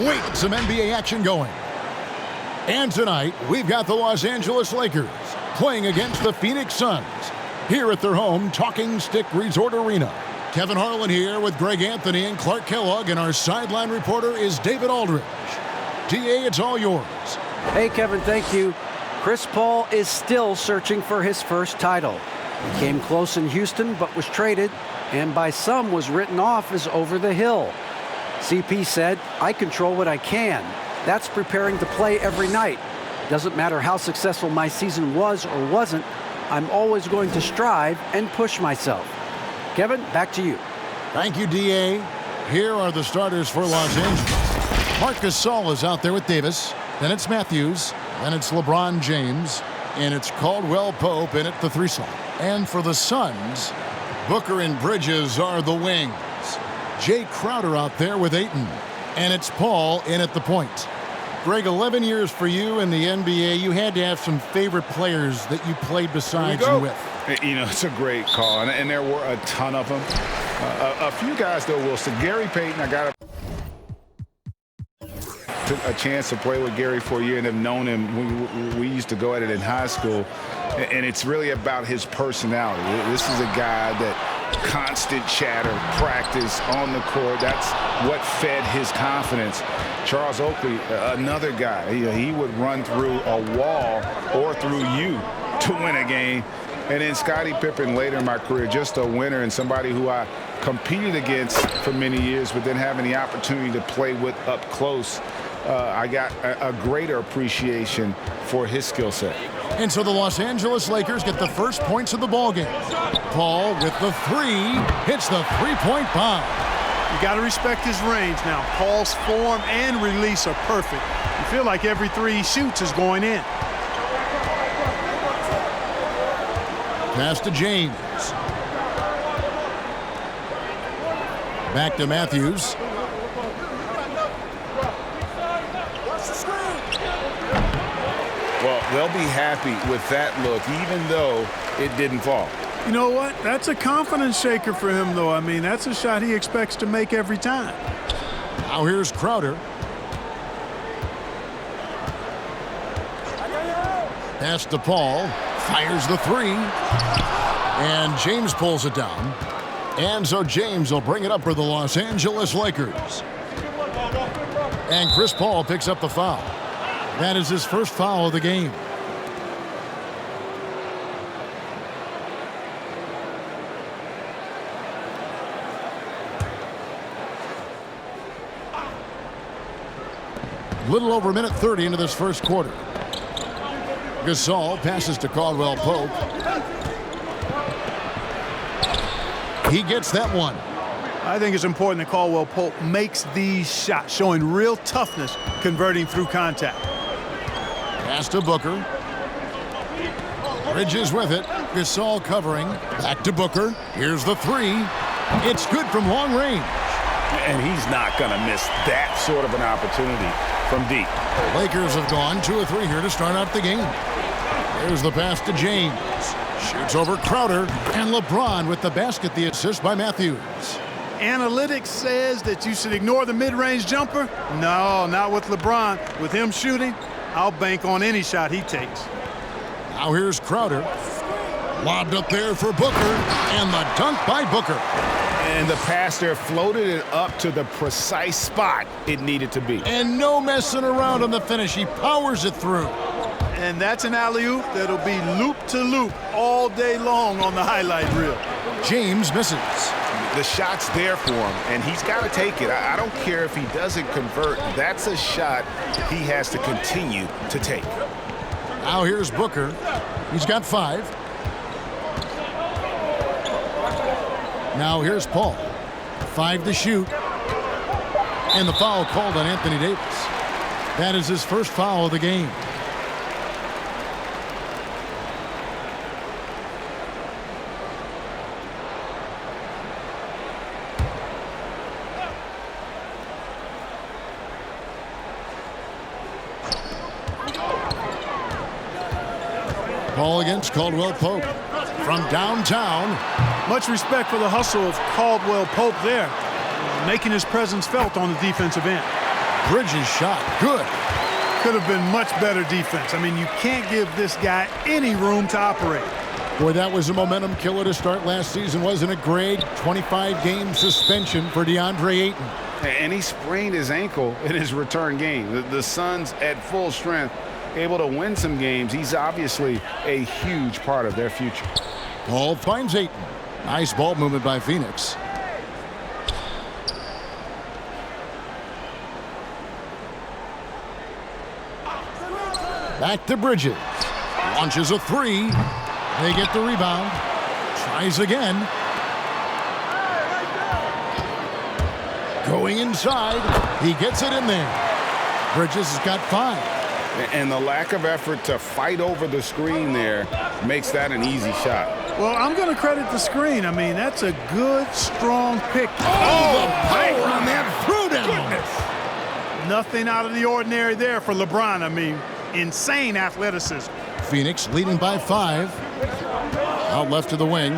Wait, some NBA action going. And tonight, we've got the Los Angeles Lakers playing against the Phoenix Suns here at their home Talking Stick Resort Arena. Kevin Harlan here with Greg Anthony and Clark Kellogg, and our sideline reporter is David Aldridge. DA, it's all yours. Hey, Kevin, thank you. Chris Paul is still searching for his first title. He came close in Houston, but was traded, and by some was written off as over the hill. CP said, "I control what I can. That's preparing to play every night. Doesn't matter how successful my season was or wasn't, I'm always going to strive and push myself." Kevin, back to you. Thank you, DA. Here are the starters for Los Angeles. Marc Gasol is out there with Davis. Then it's Matthews. Then it's LeBron James. And it's Caldwell Pope in at the 3 slot. And for the Suns, Booker and Bridges are the wings. Jay Crowder out there with Ayton. And it's Paul in at the point. Greg, 11 years for you in the NBA. You had to have some favorite players that you played besides and with. You know, it's a great call, and there were a ton of them. A few guys, though, Wilson. Gary Payton, I got a chance to play with Gary for a year and have known him. We used to go at it in high school, and it's really about his personality. This is a guy that constant chatter, practice on the court. That's what fed his confidence. Charles Oakley, another guy, he would run through a wall or through you to win a game. And then Scottie Pippen later in my career, just a winner and somebody who I competed against for many years, but then having the opportunity to play with up close, I got a greater appreciation for his skill set. And so the Los Angeles Lakers get the first points of the ballgame. Paul with the 3, hits the three-point bomb. You got to respect his range now. Paul's form and release are perfect. You feel like every 3 he shoots is going in. Pass to James. Back to Matthews. Well, they'll be happy with that look, even though it didn't fall. You know what? That's a confidence shaker for him, though. I mean, that's a shot he expects to make every time. Now here's Crowder. Pass to Paul. Fires the 3. And James pulls it down. And so James will bring it up for the Los Angeles Lakers. And Chris Paul picks up the foul. That is his first foul of the game. Little over a minute 30 into this first quarter. Gasol passes to Caldwell Pope. He gets that one. I think it's important that Caldwell Pope makes these shots, showing real toughness, converting through contact. Pass to Booker. Bridges with it. Gasol covering. Back to Booker. Here's the 3. It's good from long range. And he's not going to miss that sort of an opportunity from deep. Lakers have gone 2 or 3 here to start out the game. There's the pass to James. Shoots over Crowder. And LeBron with the basket, the assist by Matthews. Analytics says that you should ignore the mid-range jumper. No, not with LeBron. With him shooting, I'll bank on any shot he takes. Now here's Crowder. Lobbed up there for Booker. And the dunk by Booker. And the pass there floated it up to the precise spot it needed to be. And no messing around on the finish. He powers it through. And that's an alley-oop that'll be loop-to-loop all day long on the highlight reel. James misses. The shot's there for him, and he's got to take it. I don't care if he doesn't convert. That's a shot he has to continue to take. Now here's Booker. He's got 5. Now here's Paul. 5 to shoot. And the foul called on Anthony Davis. That is his first foul of the game. Ball against Caldwell Pope from downtown. Much respect for the hustle of Caldwell Pope there, making his presence felt on the defensive end. Bridges shot. Good. Could have been much better defense. I mean, you can't give this guy any room to operate. Boy, that was a momentum killer to start last season, wasn't it, Greg? 25-game suspension for DeAndre Ayton. And he sprained his ankle in his return game. The Suns at full strength, able to win some games. He's obviously a huge part of their future. Paul finds Ayton. Nice ball movement by Phoenix. Back to Bridges. Launches a three. They get the rebound. Tries again. Going inside. He gets it in there. Bridges has got 5. And the lack of effort to fight over the screen there makes that an easy shot. Well, I'm going to credit the screen. I mean, that's a good, strong pick. Oh, the power on that throwdown. Nothing out of the ordinary there for LeBron. I mean, insane athleticism. Phoenix leading by 5. Out left to the wing.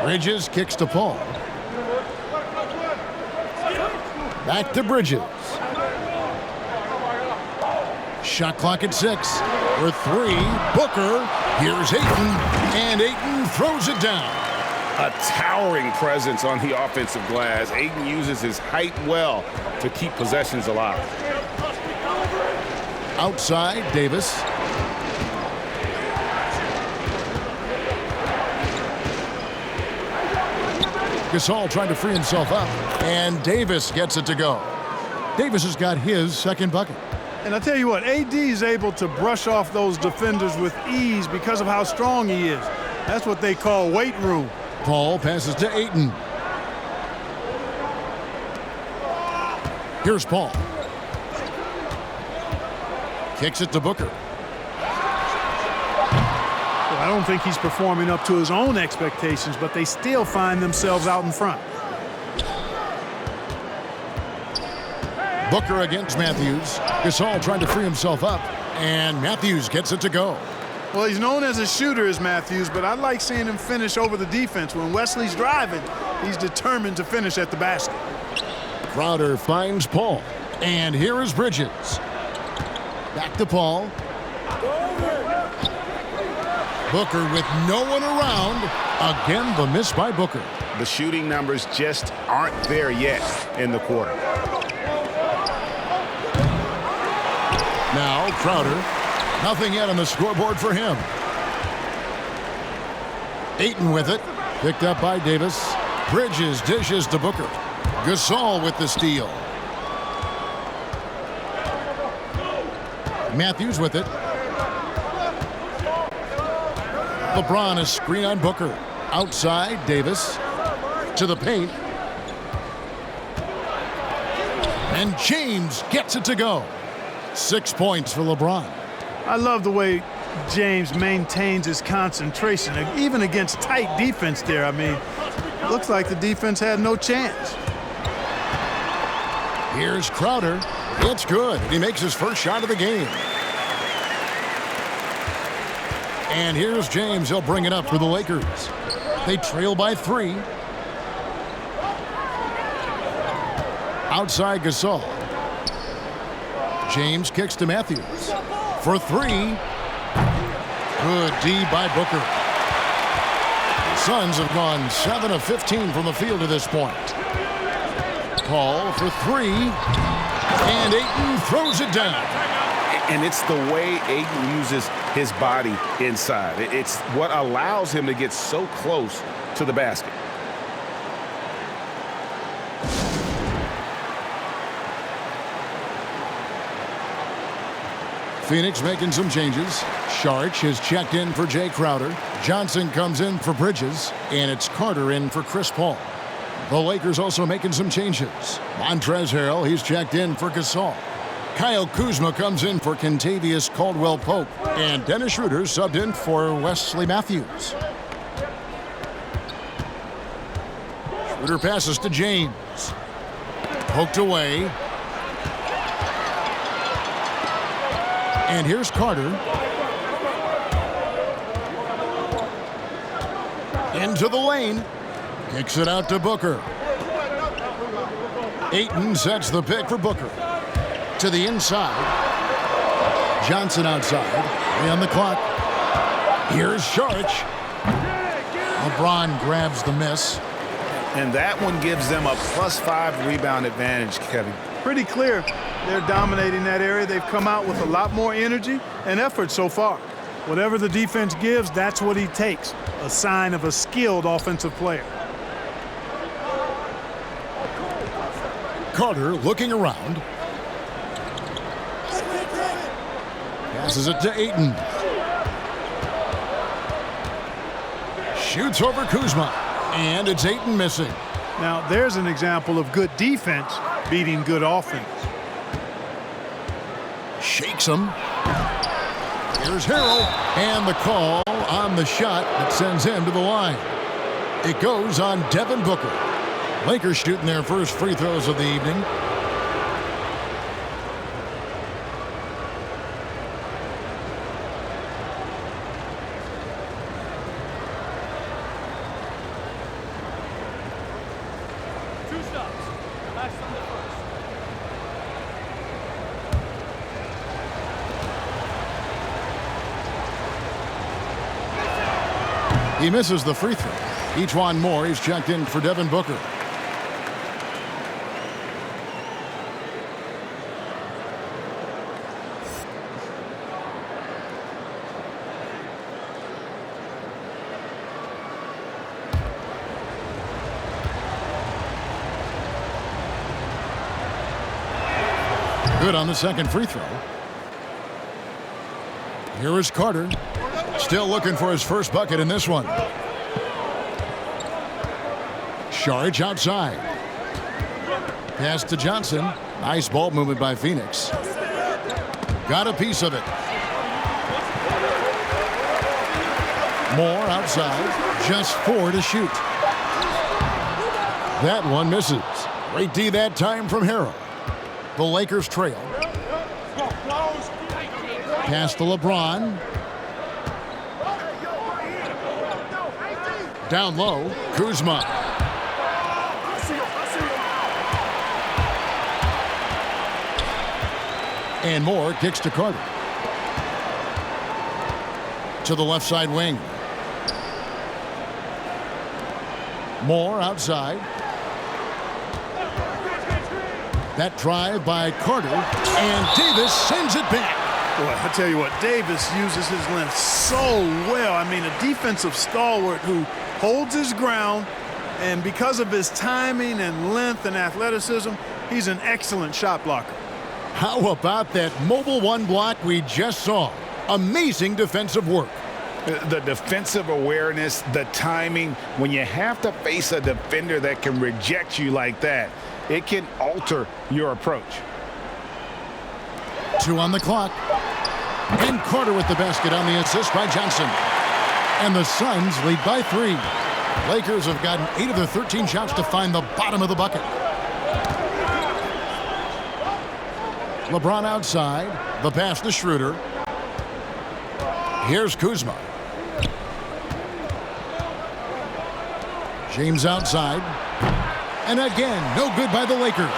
Bridges kicks to Paul. Back to Bridges. Shot clock at 6. For 3. Booker. Here's Ayton. And Ayton throws it down. A towering presence on the offensive glass. Ayton uses his height well to keep possessions alive. Outside, Davis. Gasol trying to free himself up. And Davis gets it to go. Davis has got his second bucket. And I tell you what, AD is able to brush off those defenders with ease because of how strong he is. That's what they call weight room. Paul passes to Ayton. Here's Paul. Kicks it to Booker. Well, I don't think he's performing up to his own expectations, but they still find themselves out in front. Booker against Matthews. Gasol trying to free himself up. And Matthews gets it to go. Well, he's known as a shooter as Matthews, but I like seeing him finish over the defense. When Wesley's driving, he's determined to finish at the basket. Crowder finds Paul. And here is Bridges. Back to Paul. Booker with no one around. Again, the miss by Booker. The shooting numbers just aren't there yet in the quarter. Now Crowder. Nothing yet on the scoreboard for him. Ayton with it. Picked up by Davis. Bridges dishes to Booker. Gasol with the steal. Matthews with it. LeBron is screen on Booker. Outside, Davis. To the paint. And James gets it to go. 6 points for LeBron. I love the way James maintains his concentration, even against tight defense there. I mean, looks like the defense had no chance. Here's Crowder. It's good. He makes his first shot of the game. And here's James. He'll bring it up for the Lakers. They trail by 3. Outside Gasol. James kicks to Matthews. For 3. Good D by Booker. The Suns have gone 7 of 15 from the field to this point. Paul for 3. And Ayton throws it down. And it's the way Ayton uses his body inside. It's what allows him to get so close to the basket. Phoenix making some changes. Sharch has checked in for Jay Crowder. Johnson comes in for Bridges. And it's Carter in for Chris Paul. The Lakers also making some changes. Montrezl Harrell, he's checked in for Gasol. Kyle Kuzma comes in for Kentavious Caldwell-Pope. And Dennis Schroeder subbed in for Wesley Matthews. Schroeder passes to James. Poked away. And here's Carter. Into the lane. Kicks it out to Booker. Ayton sets the pick for Booker. To the inside. Johnson outside. 3 on the clock. Here's Saric. LeBron grabs the miss. And that one gives them a +5 rebound advantage, Kevin. Pretty clear. They're dominating that area. They've come out with a lot more energy and effort so far. Whatever the defense gives, that's what he takes. A sign of a skilled offensive player. Carter looking around. Passes it to Ayton. Shoots over Kuzma. And it's Ayton missing. Now, there's an example of good defense beating good offense. Shakes him. Here's Harrell. And the call on the shot that sends him to the line. It goes on Devin Booker. Lakers shooting their first free throws of the evening. He misses the free throw. Ejuan Moore is checked in for Devin Booker. Good on the second free throw. Here is Carter. Still looking for his first bucket in this one. Saric outside. Pass to Johnson. Nice ball movement by Phoenix. Got a piece of it. Moore outside. Just 4 to shoot. That one misses. Great D that time from Harrell. The Lakers trail. Pass to LeBron. Down low, Kuzma. And Moore kicks to Carter. To the left side wing. Moore outside. That drive by Carter, and Davis sends it back. Boy, I tell you what, Davis uses his length so well. I mean, a defensive stalwart who holds his ground, and because of his timing and length and athleticism, he's an excellent shot blocker. How about that mobile one block we just saw? Amazing defensive work. The defensive awareness, the timing, when you have to face a defender that can reject you like that, it can alter your approach. 2 on the clock. And Carter with the basket on the assist by Johnson. And the Suns lead by 3. Lakers have gotten 8 of their 13 shots to find the bottom of the bucket. LeBron outside. The pass to Schroeder. Here's Kuzma. James outside. And again, no good by the Lakers.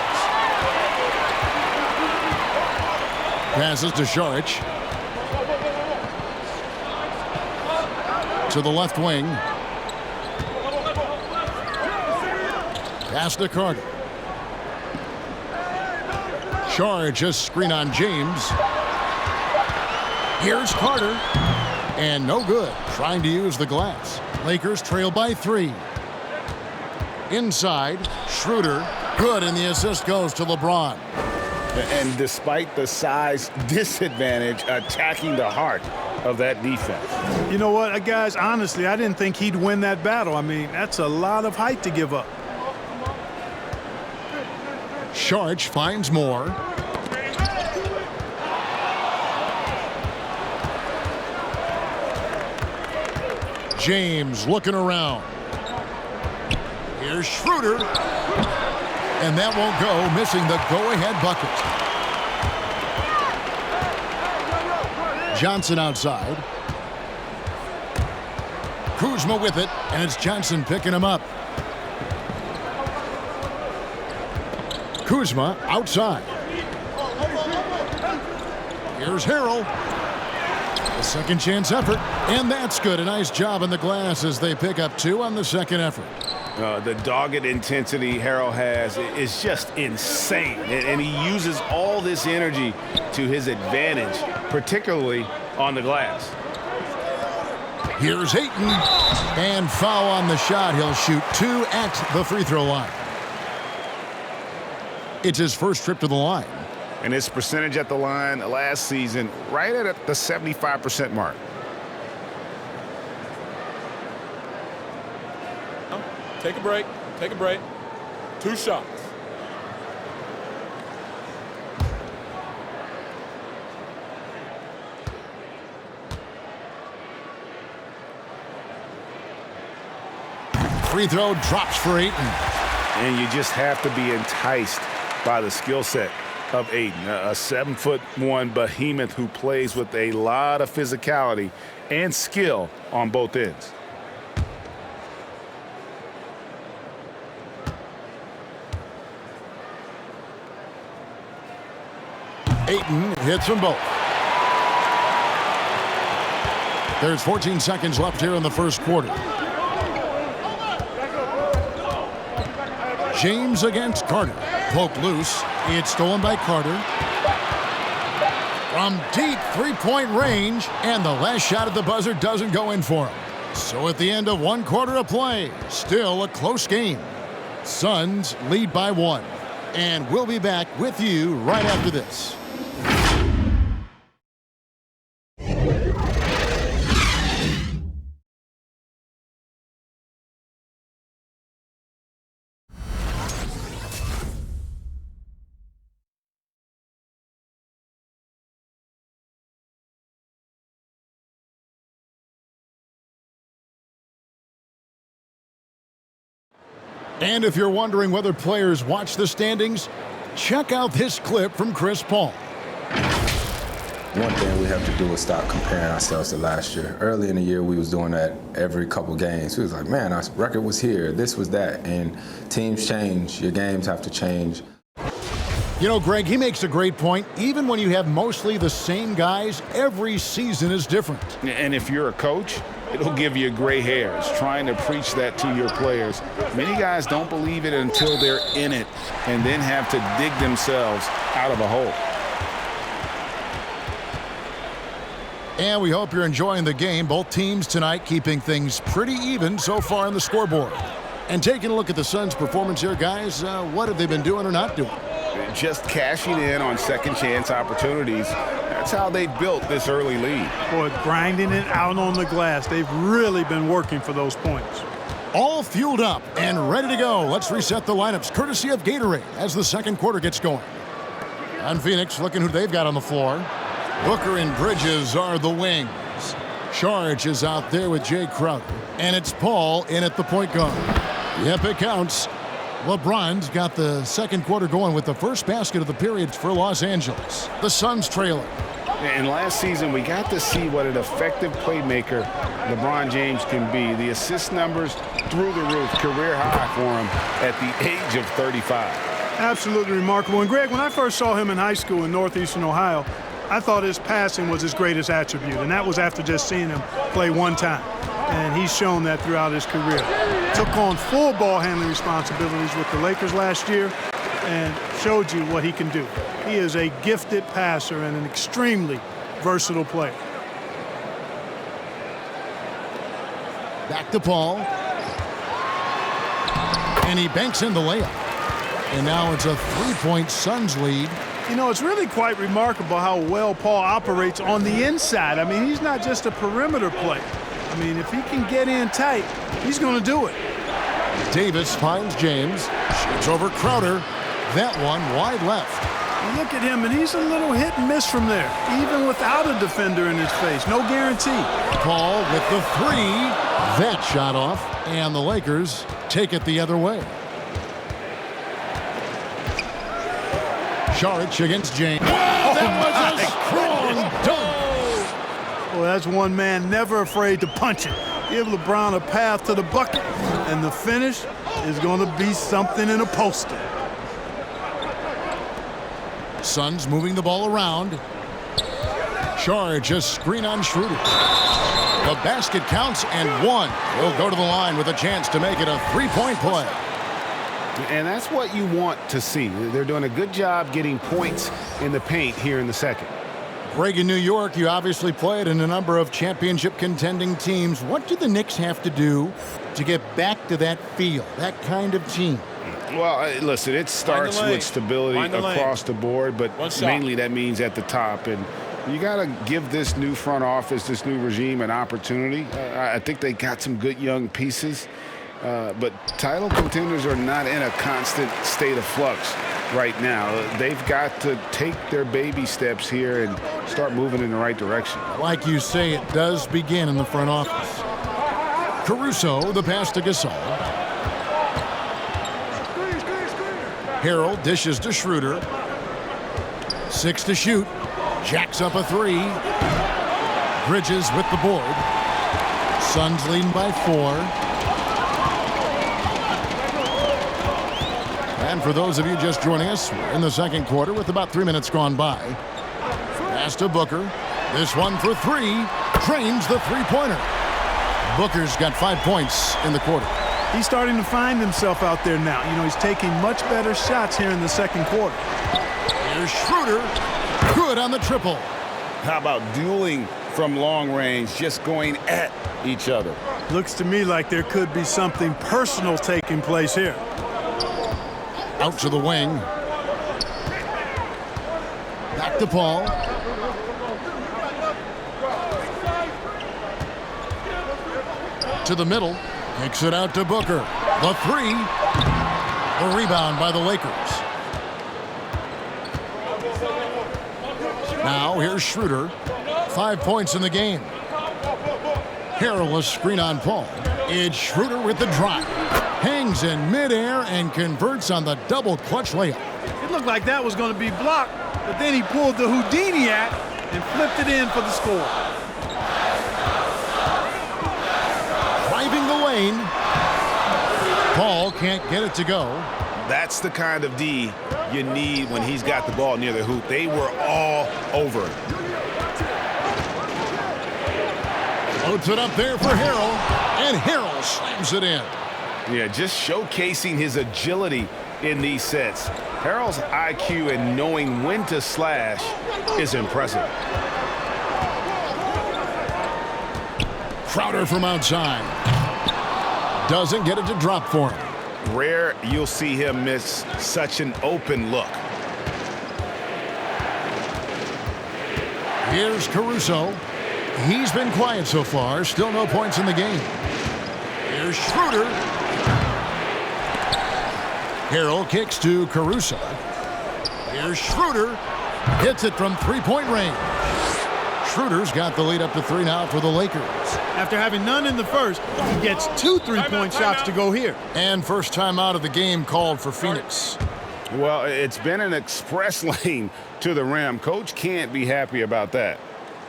Passes to Saric. To the left wing. Pass to Carter. Saric just screen on James. Here's Carter. And no good. Trying to use the glass. Lakers trail by 3. Inside, Schroeder. Good, and the assist goes to LeBron. And despite the size disadvantage, attacking the heart of that defense. You know what, guys, honestly, I didn't think he'd win that battle. I mean, that's a lot of height to give up. Saric finds Moore. James looking around. Here's Schroeder. And that won't go, missing the go-ahead bucket. Johnson outside. Kuzma with it, and it's Johnson picking him up. Kuzma outside. Here's Harrell. A second chance effort, and that's good. A nice job in the glass as they pick up 2 on the second effort. The dogged intensity Harrell has is just insane, and he uses all this energy to his advantage, particularly on the glass. Here's Ayton, and foul on the shot. He'll shoot 2 at the free throw line. It's his first trip to the line. And his percentage at the line last season right at the 75% mark. Take a break. Take a break. 2 shots. Free throw drops for Ayton. And you just have to be enticed by the skill set of Ayton, a 7'1" behemoth who plays with a lot of physicality and skill on both ends. Ayton hits them both. There's 14 seconds left here in the first quarter. James against Carter. Poked loose. It's stolen by Carter. From deep three-point range, and the last shot at the buzzer doesn't go in for him. So at the end of 1 quarter of play, still a close game. Suns lead by 1. And we'll be back with you right after this. And if you're wondering whether players watch the standings, check out this clip from Chris Paul. One thing we have to do is stop comparing ourselves to last year. Early in the year, we was doing that every couple games. We was like, man, our record was here, this was that. And teams change, your games have to change. You know, Greg, he makes a great point. Even when you have mostly the same guys, every season is different. And if you're a coach, it'll give you gray hairs trying to preach that to your players. Many guys don't believe it until they're in it and then have to dig themselves out of a hole. And we hope you're enjoying the game. Both teams tonight keeping things pretty even so far on the scoreboard. And taking a look at the Suns' performance here, guys, what have they been doing or not doing? Just cashing in on second chance opportunities. That's how they built this early lead. Boy, grinding it out on the glass. They've really been working for those points. All fueled up and ready to go. Let's reset the lineups courtesy of Gatorade as the second quarter gets going. On Phoenix, looking who they've got on the floor. Booker and Bridges are the wings. Charge is out there with Jay Crowder. And it's Paul in at the point guard. Yep, it counts. LeBron's got the second quarter going with the first basket of the period for Los Angeles. The Suns trailing. And last season, we got to see what an effective playmaker LeBron James can be. The assist numbers through the roof, career high for him at the age of 35. Absolutely remarkable. And Greg, when I first saw him in high school in northeastern Ohio, I thought his passing was his greatest attribute, and that was after just seeing him play one time. And he's shown that throughout his career. Took on full ball handling responsibilities with the Lakers last year and showed you what he can do. He is a gifted passer and an extremely versatile player. Back to Paul. And he banks in the layup. And now it's a three-point Suns lead. You know, it's really quite remarkable how well Paul operates on the inside. I mean, he's not just a perimeter player. I mean, if he can get in tight, he's going to do it. Davis finds James. Shoots over Crowder. That one wide left. You look at him, and he's a little hit and miss from there, even without a defender in his face. No guarantee. Paul with the three. That shot off, and the Lakers take it the other way. Saric against James. That was a strong dunk. Well, that's one man never afraid to punch it. Give LeBron a path to the bucket, and the finish is going to be something in a poster. Suns moving the ball around. Charge, a screen on Schroeder. The basket counts and one. He'll go to the line with a chance to make it a three-point play. And that's what you want to see. They're doing a good job getting points in the paint here in the second. Greg, in New York, you obviously played in a number of championship contending teams. What do the Knicks have to do to get back to that feel, that kind of team? Well, listen, it starts with stability across the board, but mainly that means at the top. And you got to give this new front office, this new regime, an opportunity. I think they got some good young pieces, but title contenders are not in a constant state of flux right now. They've got to take their baby steps here and start moving in the right direction. Like you say, it does begin in the front office. Caruso, the pass to Gasol. Harrell dishes to Schroeder. 6 to shoot. Jacks up a 3. Bridges with the board. Suns leading by 4. And for those of you just joining us, we're in the second quarter with about 3 minutes gone by. Pass to Booker. This one for 3. Drains the three-pointer. Booker's got 5 points in the quarter. He's starting to find himself out there now. You know, he's taking much better shots here in the second quarter. Here's Schroeder. Good on the triple. How about dueling from long range, just going at each other? Looks to me like there could be something personal taking place here. Out to the wing. Back to Paul. To the middle. Kicks it out to Booker. The 3. The rebound by the Lakers. Now here's Schroeder. 5 points in the game. Harrell, a screen on Paul. It's Schroeder with the drive. Hangs in midair and converts on the double clutch layup. It looked like that was going to be blocked, but then he pulled the Houdini act and flipped it in for the score. Driving the lane. Paul can't get it to go. That's the kind of D you need when he's got the ball near the hoop. They were all over it. Loads it up there for Harrell, and Harrell slams it in. Yeah, just showcasing his agility in these sets. Harrell's IQ and knowing when to slash is impressive. Crowder from outside. Doesn't get it to drop for him. Rare you'll see him miss such an open look. Here's Caruso. He's been quiet so far. Still no points in the game. Here's Schroeder. Harrell kicks to Caruso. Here's Schroeder. Hits it from three-point range. Schroeder's got the lead up to 3 now for the Lakers. After having none in the first, he gets 2 three-point shots to go here. And first time out of the game called for Phoenix. Well, it's been an express lane to the rim. Coach can't be happy about that.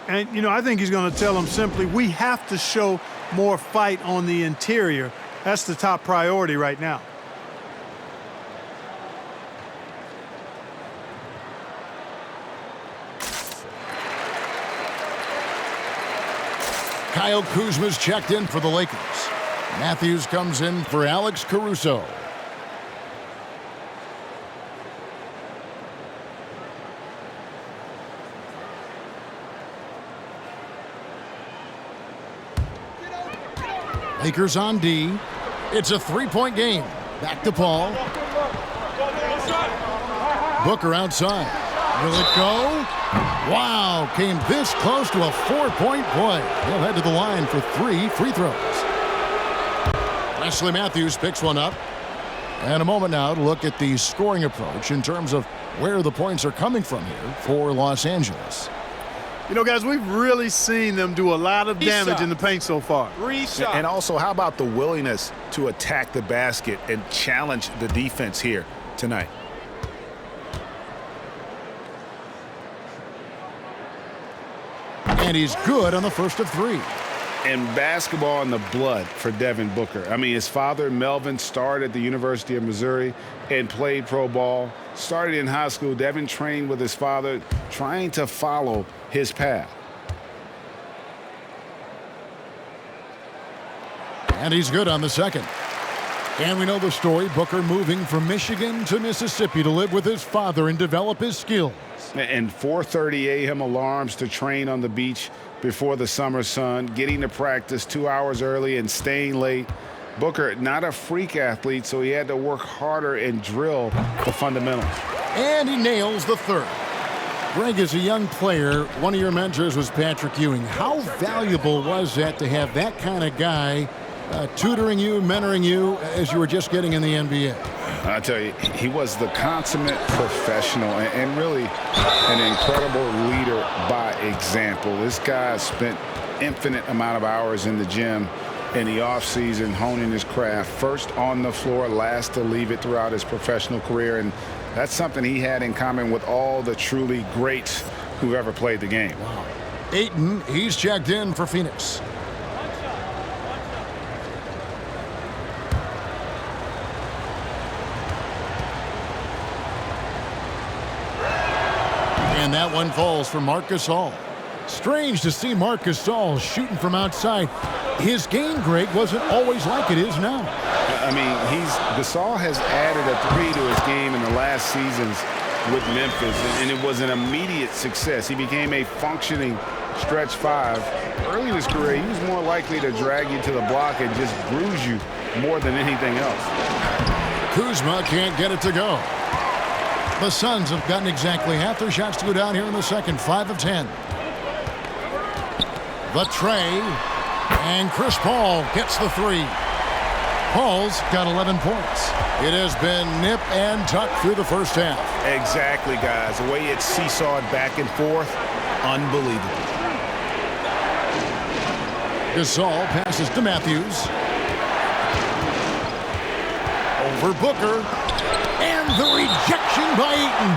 And, you know, I think he's going to tell them simply, we have to show more fight on the interior. That's the top priority right now. Kyle Kuzma's checked in for the Lakers. Matthews comes in for Alex Caruso. Lakers on D. It's a three-point game. Back to Paul. Booker outside. Will it go? Wow, came this close to a 4-point play. He'll head to the line for 3 free throws. Wesley Matthews picks one up. And a moment now to look at the scoring approach in terms of where the points are coming from here for Los Angeles. You know, guys, we've really seen them do a lot of damage in the paint so far. And also, how about the willingness to attack the basket and challenge the defense here tonight? And he's good on the first of 3. And basketball in the blood for Devin Booker. I mean, his father, Melvin, starred at the University of Missouri and played pro ball. started in high school, Devin trained with his father, trying to follow his path. And he's good on the second. And we know the story, Booker moving from Michigan to Mississippi to live with his father and develop his skills. And 4:30 a.m. alarms to train on the beach before the summer sun, getting to practice 2 hours early and staying late. Booker, not a freak athlete, so he had to work harder and drill the fundamentals. And he nails the third. Greg, as a young player, one of your mentors was Patrick Ewing. How valuable was that to have that kind of guy tutoring you, mentoring you as you were just getting in the NBA? I tell you, he was the consummate professional and really an incredible leader by example. This guy spent infinite amount of hours in the gym in the offseason honing his craft, first on the floor, last to leave it throughout his professional career. And that's something he had in common with all the truly greats who've ever played the game. Wow. Ayton, he's checked in for Phoenix. And that one falls for Marc Gasol. Strange to see Marc Gasol shooting from outside. His game, Greg, wasn't always like it is now. I mean, Gasol has added a three to his game in the last seasons with Memphis, and it was an immediate success. He became a functioning stretch five. Early in his career, he was more likely to drag you to the block and just bruise you more than anything else. Kuzma can't get it to go. The Suns have gotten exactly half their shots to go down here in the second, 5 of 10. The tray, and Chris Paul gets the three. Paul's got 11 points. It has been nip and tuck through the first half. Exactly, guys. The way it's seesawed back and forth, unbelievable. Gasol passes to Matthews. Over Booker. And the rejection by Ayton.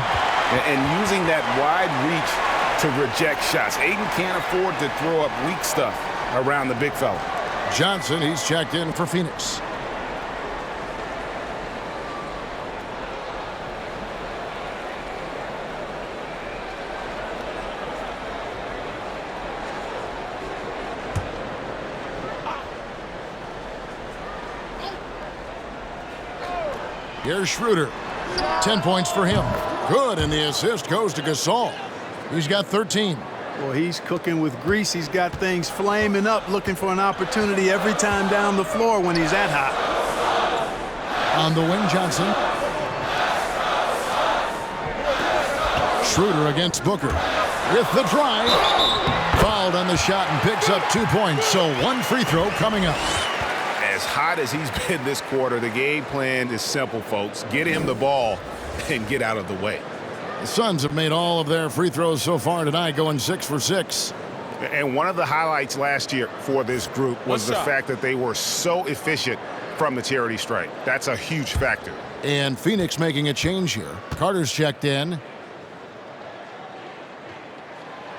And using that wide reach to reject shots. Ayton can't afford to throw up weak stuff around the big fella. Johnson, he's checked in for Phoenix. Here's Schroeder. 10 points for him. Good, and the assist goes to Gasol. He's got 13. Well, he's cooking with grease. He's got things flaming up, looking for an opportunity every time down the floor when he's that hot. On the wing, Johnson. Schroeder against Booker. With the drive. Fouled on the shot and picks up 2 points. So one free throw coming up. As hot as he's been this quarter, the game plan is simple, folks. Get him the ball and get out of the way. The Suns have made all of their free throws so far tonight, going 6 for 6. And one of the highlights last year for this group was the fact that they were so efficient from the charity stripe. That's a huge factor. And Phoenix making a change here. Carter's checked in.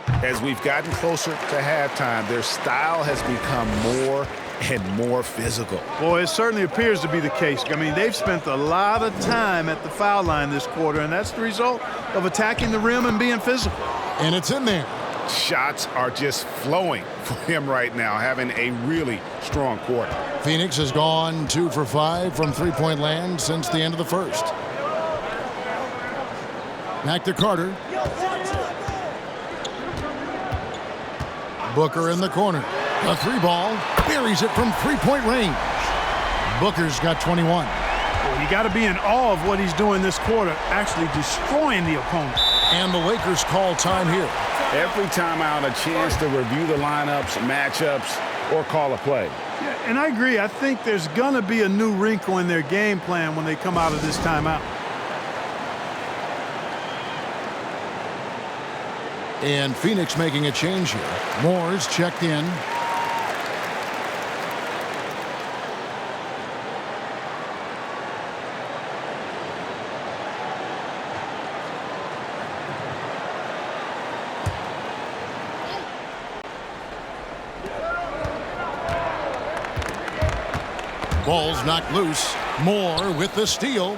As we've gotten closer to halftime, their style has become more and more physical. Well, it certainly appears to be the case. I mean, they've spent a lot of time at the foul line this quarter, and that's the result of attacking the rim and being physical. And it's in there. Shots are just flowing for him right now, having a really strong quarter. Phoenix has gone 2 for 5 from three-point land since the end of the first. Back to Carter. Booker in the corner. A three ball, buries it from three-point range. Booker's got 21. Well, you got to be in awe of what he's doing this quarter, actually destroying the opponent. And the Lakers call time here. Every time out, a chance to review the lineups, matchups, or call a play. Yeah, and I agree. I think there's going to be a new wrinkle in their game plan when they come out of this timeout. And Phoenix making a change here. Moore's checked in. Ball's knocked loose. Moore with the steal.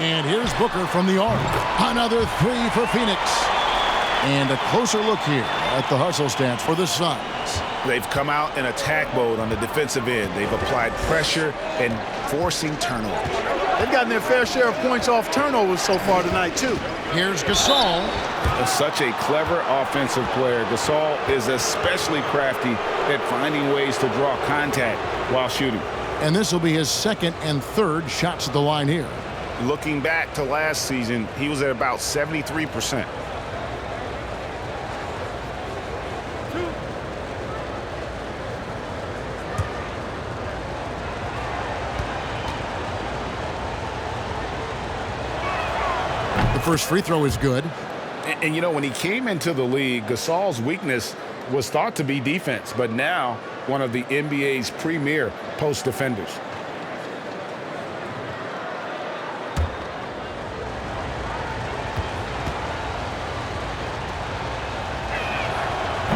And here's Booker from the arc. Another three for Phoenix. And a closer look here at the hustle stats for the Suns. They've come out in attack mode on the defensive end. They've applied pressure and forcing turnovers. They've gotten their fair share of points off turnovers so far tonight, too. Here's Gasol. Such a clever offensive player. Gasol is especially crafty at finding ways to draw contact while shooting. And this will be his second and third shots at the line here. Looking back to last season, he was at about 73%. The first free throw is good. And you know, when he came into the league, Gasol's weakness was thought to be defense, but now one of the NBA's premier post defenders.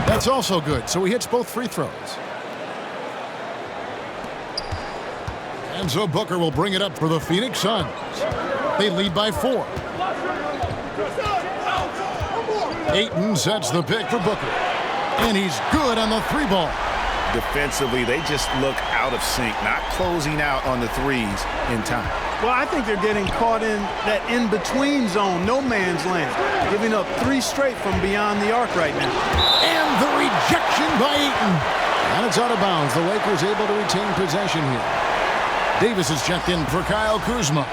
That's also good, so he hits both free throws. And so Booker will bring it up for the Phoenix Suns. They lead by 4. Ayton sets the pick for Booker. And he's good on the three ball. Defensively, they just look out of sync, not closing out on the threes in time. Well, I think they're getting caught in that in-between zone, no man's land, giving up 3 straight from beyond the arc right now. And the rejection by Ayton. And it's out of bounds. The Lakers able to retain possession here. Davis is checked in for Kyle Kuzma.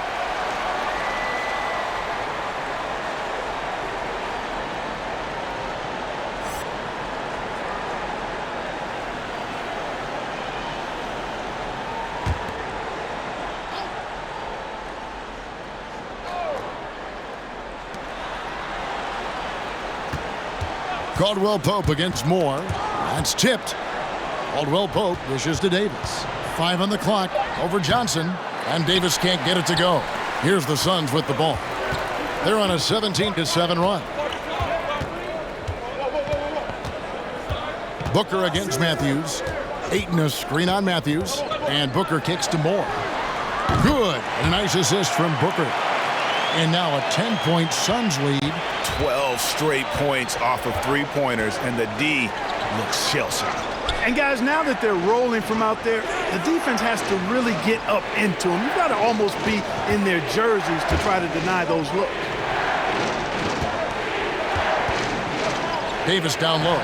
Caldwell Pope against Moore. That's tipped. Caldwell Pope dishes to Davis. 5 on the clock over Johnson. And Davis can't get it to go. Here's the Suns with the ball. They're on a 17-7 run. Booker against Matthews. Ayton a screen on Matthews. And Booker kicks to Moore. Good. And a nice assist from Booker. And now a 10-point Suns lead. 12 straight points off of three-pointers, and the D looks shell-shocked. And guys, now that they're rolling from out there, the defense has to really get up into them. You've got to almost be in their jerseys to try to deny those looks. Davis down low,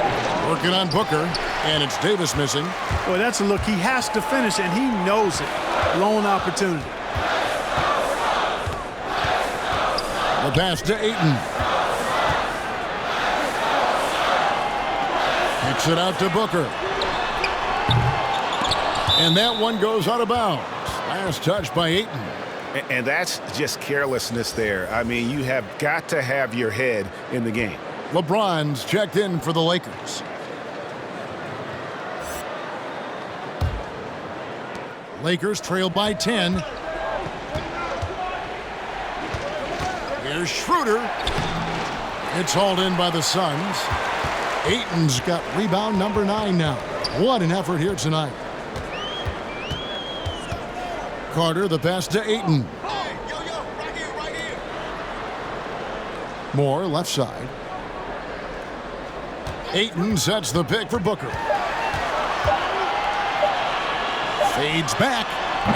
working on Booker, and it's Davis missing. Boy, that's a look he has to finish, and he knows it. Lone opportunity. The pass to Ayton. Kicks it out to Booker. And that one goes out of bounds. Last touch by Ayton. And that's just carelessness there. I mean, you have got to have your head in the game. LeBron's checked in for the Lakers. Lakers trail by 10. Here's Schroeder. It's hauled in by the Suns. Ayton's got rebound number 9 now. What an effort here tonight. Carter, the pass to Ayton. Moore, left side. Ayton sets the pick for Booker. Fades back,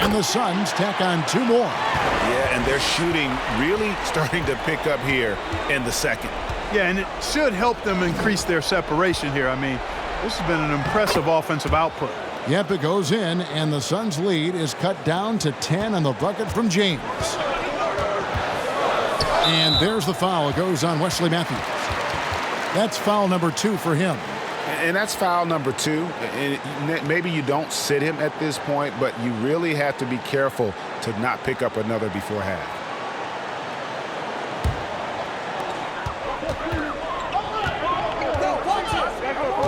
and the Suns tack on 2 more. Yeah, and they're shooting really starting to pick up here in the second. Yeah, and it should help them increase their separation here. I mean, this has been an impressive offensive output. Yep, it goes in, and the Suns' lead is cut down to 10 on the bucket from James. And there's the foul. It goes on Wesley Matthews. That's foul number 2 for him. And that's foul number 2. And maybe you don't sit him at this point, but you really have to be careful to not pick up another before half.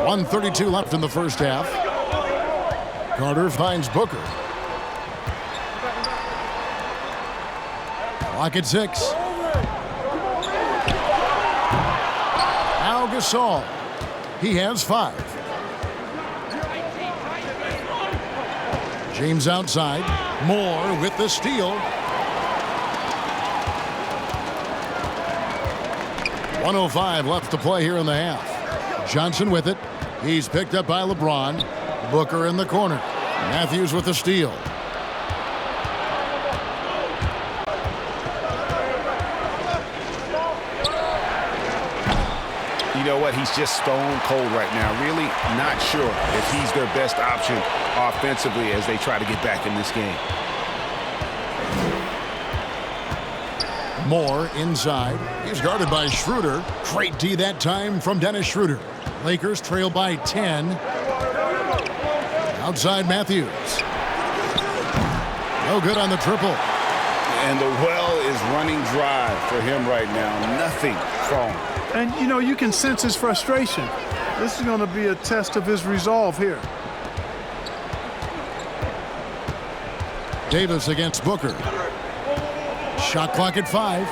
.132 left in the first half. Carter finds Booker. Clock at 6. Now Gasol. He has 5. James outside. Moore with the steal. 1:05 left to play here in the half. Johnson with it. He's picked up by LeBron. Booker in the corner. Matthews with the steal. You know what? He's just stone cold right now. Really not sure if he's their best option offensively as they try to get back in this game. Moore inside. He's guarded by Schroeder. Great D that time from Dennis Schroeder. Lakers trail by 10. Outside Matthews. No good on the triple. And the well is running dry for him right now. Nothing falling. And, you know, you can sense his frustration. This is going to be a test of his resolve here. Davis against Booker. Shot clock at 5.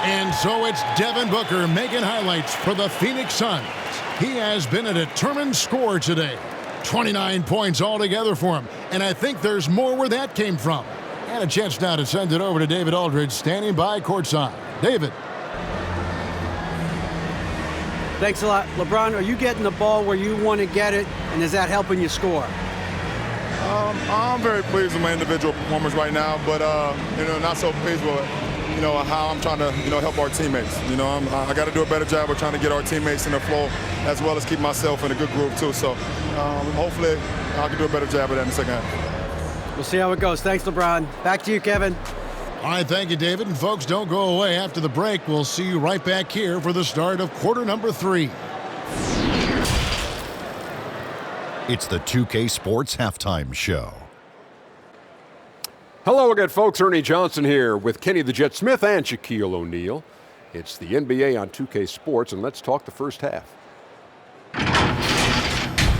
And so it's Devin Booker making highlights for the Phoenix Suns. He has been a determined scorer today. 29 points altogether for him. And I think there's more where that came from. And a chance now to send it over to David Aldridge, standing by courtside. David. Thanks a lot. LeBron, are you getting the ball where you want to get it, and is that helping you score? I'm very pleased with my individual performance right now, but not so pleased with how I'm trying to help our teammates. I got to do a better job of trying to get our teammates in the flow as well as keep myself in a good groove too. So hopefully I can do a better job of that in the second half. We'll see how it goes. Thanks, LeBron. Back to you, Kevin. All right, thank you, David. And folks, don't go away. After the break, we'll see you right back here for the start of quarter number 3. It's the 2K Sports Halftime Show. Hello again, folks. Ernie Johnson here with Kenny the Jet Smith and Shaquille O'Neal. It's the NBA on 2K Sports, and let's talk the first half.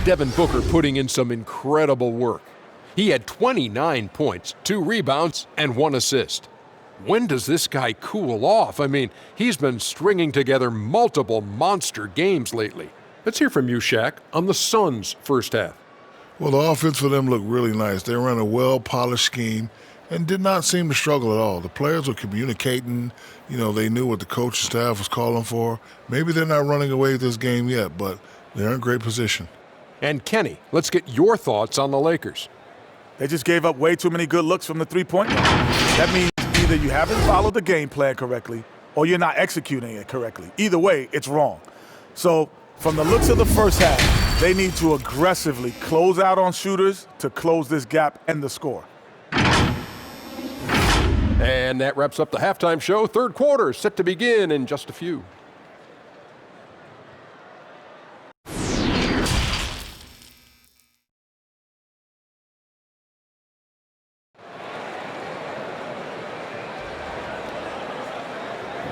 Devin Booker putting in some incredible work. He had 29 points, 2 rebounds, and 1 assist. When does this guy cool off? I mean, he's been stringing together multiple monster games lately. Let's hear from you, Shaq, on the Suns' first half. Well, the offense for them looked really nice. They ran a well-polished scheme and did not seem to struggle at all. The players were communicating. They knew what the coaching staff was calling for. Maybe they're not running away with this game yet, but they're in great position. And Kenny, let's get your thoughts on the Lakers. They just gave up way too many good looks from the three-point line. That means either you haven't followed the game plan correctly or you're not executing it correctly. Either way, it's wrong. So from the looks of the first half, they need to aggressively close out on shooters to close this gap and the score. And that wraps up the halftime show. Third quarter set to begin in just a few.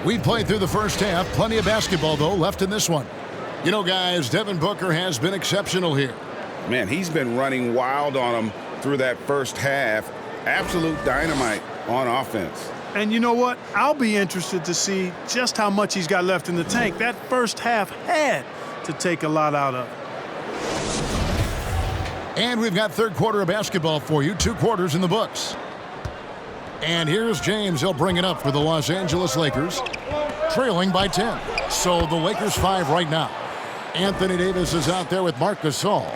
We played through the first half. Plenty of basketball, though, left in this one. Guys, Devin Booker has been exceptional here. Man, he's been running wild on them through that first half. Absolute dynamite on offense. And you know what? I'll be interested to see just how much he's got left in the tank. That first half had to take a lot out of. And we've got third quarter of basketball for you. 2 quarters in the books. And here's James. He'll bring it up for the Los Angeles Lakers, trailing by 10. So the Lakers 5 right now. Anthony Davis is out there with Marc Gasol.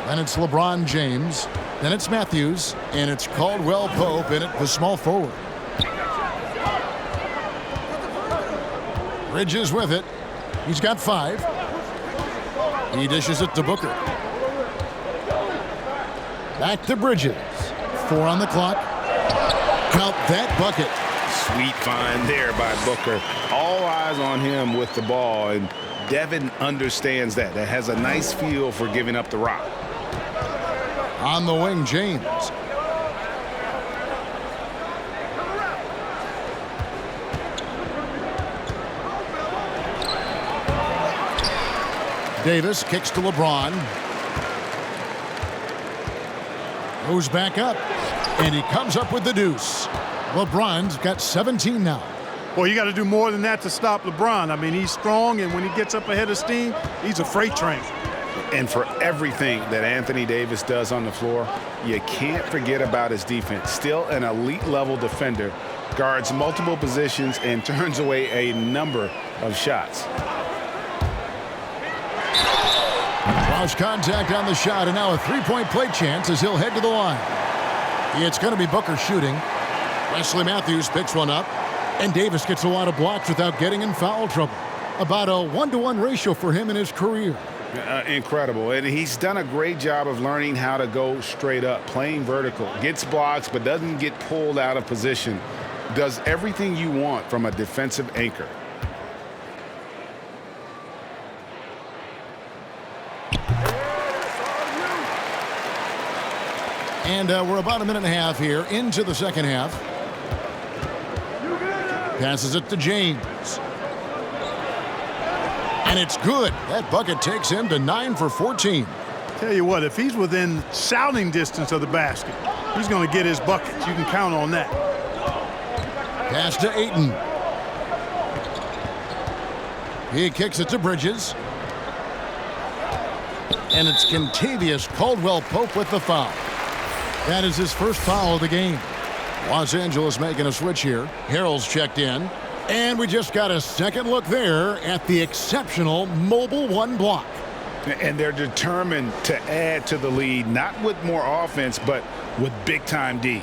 Then it's LeBron James. Then it's Matthews. And it's Caldwell Pope in it, the small forward. Bridges with it. He's got 5. He dishes it to Booker. Back to Bridges. 4 on the clock. Count that bucket. Sweet find there by Booker. All eyes on him with the ball, and Devin understands that. That has a nice feel for giving up the rock. On the wing, James. Davis kicks to LeBron. Goes back up. And he comes up with the deuce. LeBron's got 17 now. Well, you got to do more than that to stop LeBron. I mean, he's strong, and when he gets up ahead of steam, he's a freight train. And for everything that Anthony Davis does on the floor, you can't forget about his defense. Still an elite level defender, guards multiple positions and turns away a number of shots. Lost contact on the shot, and now a three-point play chance as he'll head to the line. It's going to be Booker shooting. Wesley Matthews picks one up, and Davis gets a lot of blocks without getting in foul trouble. About a 1-to-1 ratio for him in his career. Incredible, and he's done a great job of learning how to go straight up, playing vertical, gets blocks but doesn't get pulled out of position, does everything you want from a defensive anchor. And we're about a minute and a half here into the second half. Passes it to James. And it's good. That bucket takes him to 9 for 14. Tell you what, if he's within shouting distance of the basket, he's going to get his buckets. You can count on that. Pass to Ayton. He kicks it to Bridges. And it's Kentavious Caldwell-Pope with the foul. That is his first foul of the game. Los Angeles making a switch here. Harrell's checked in. And we just got a second look there at the exceptional mobile one block. And they're determined to add to the lead, not with more offense, but with big-time D.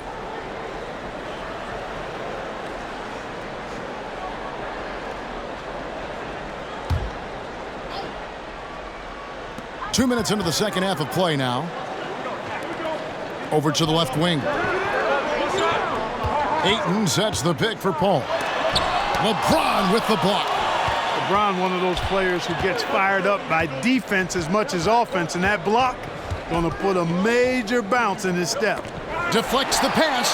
Two minutes into the second half of play now. Over to the left wing. Ayton sets the pick for Paul. LeBron with the block. LeBron, one of those players who gets fired up by defense as much as offense, and that block going to put a major bounce in his step. Deflects the pass,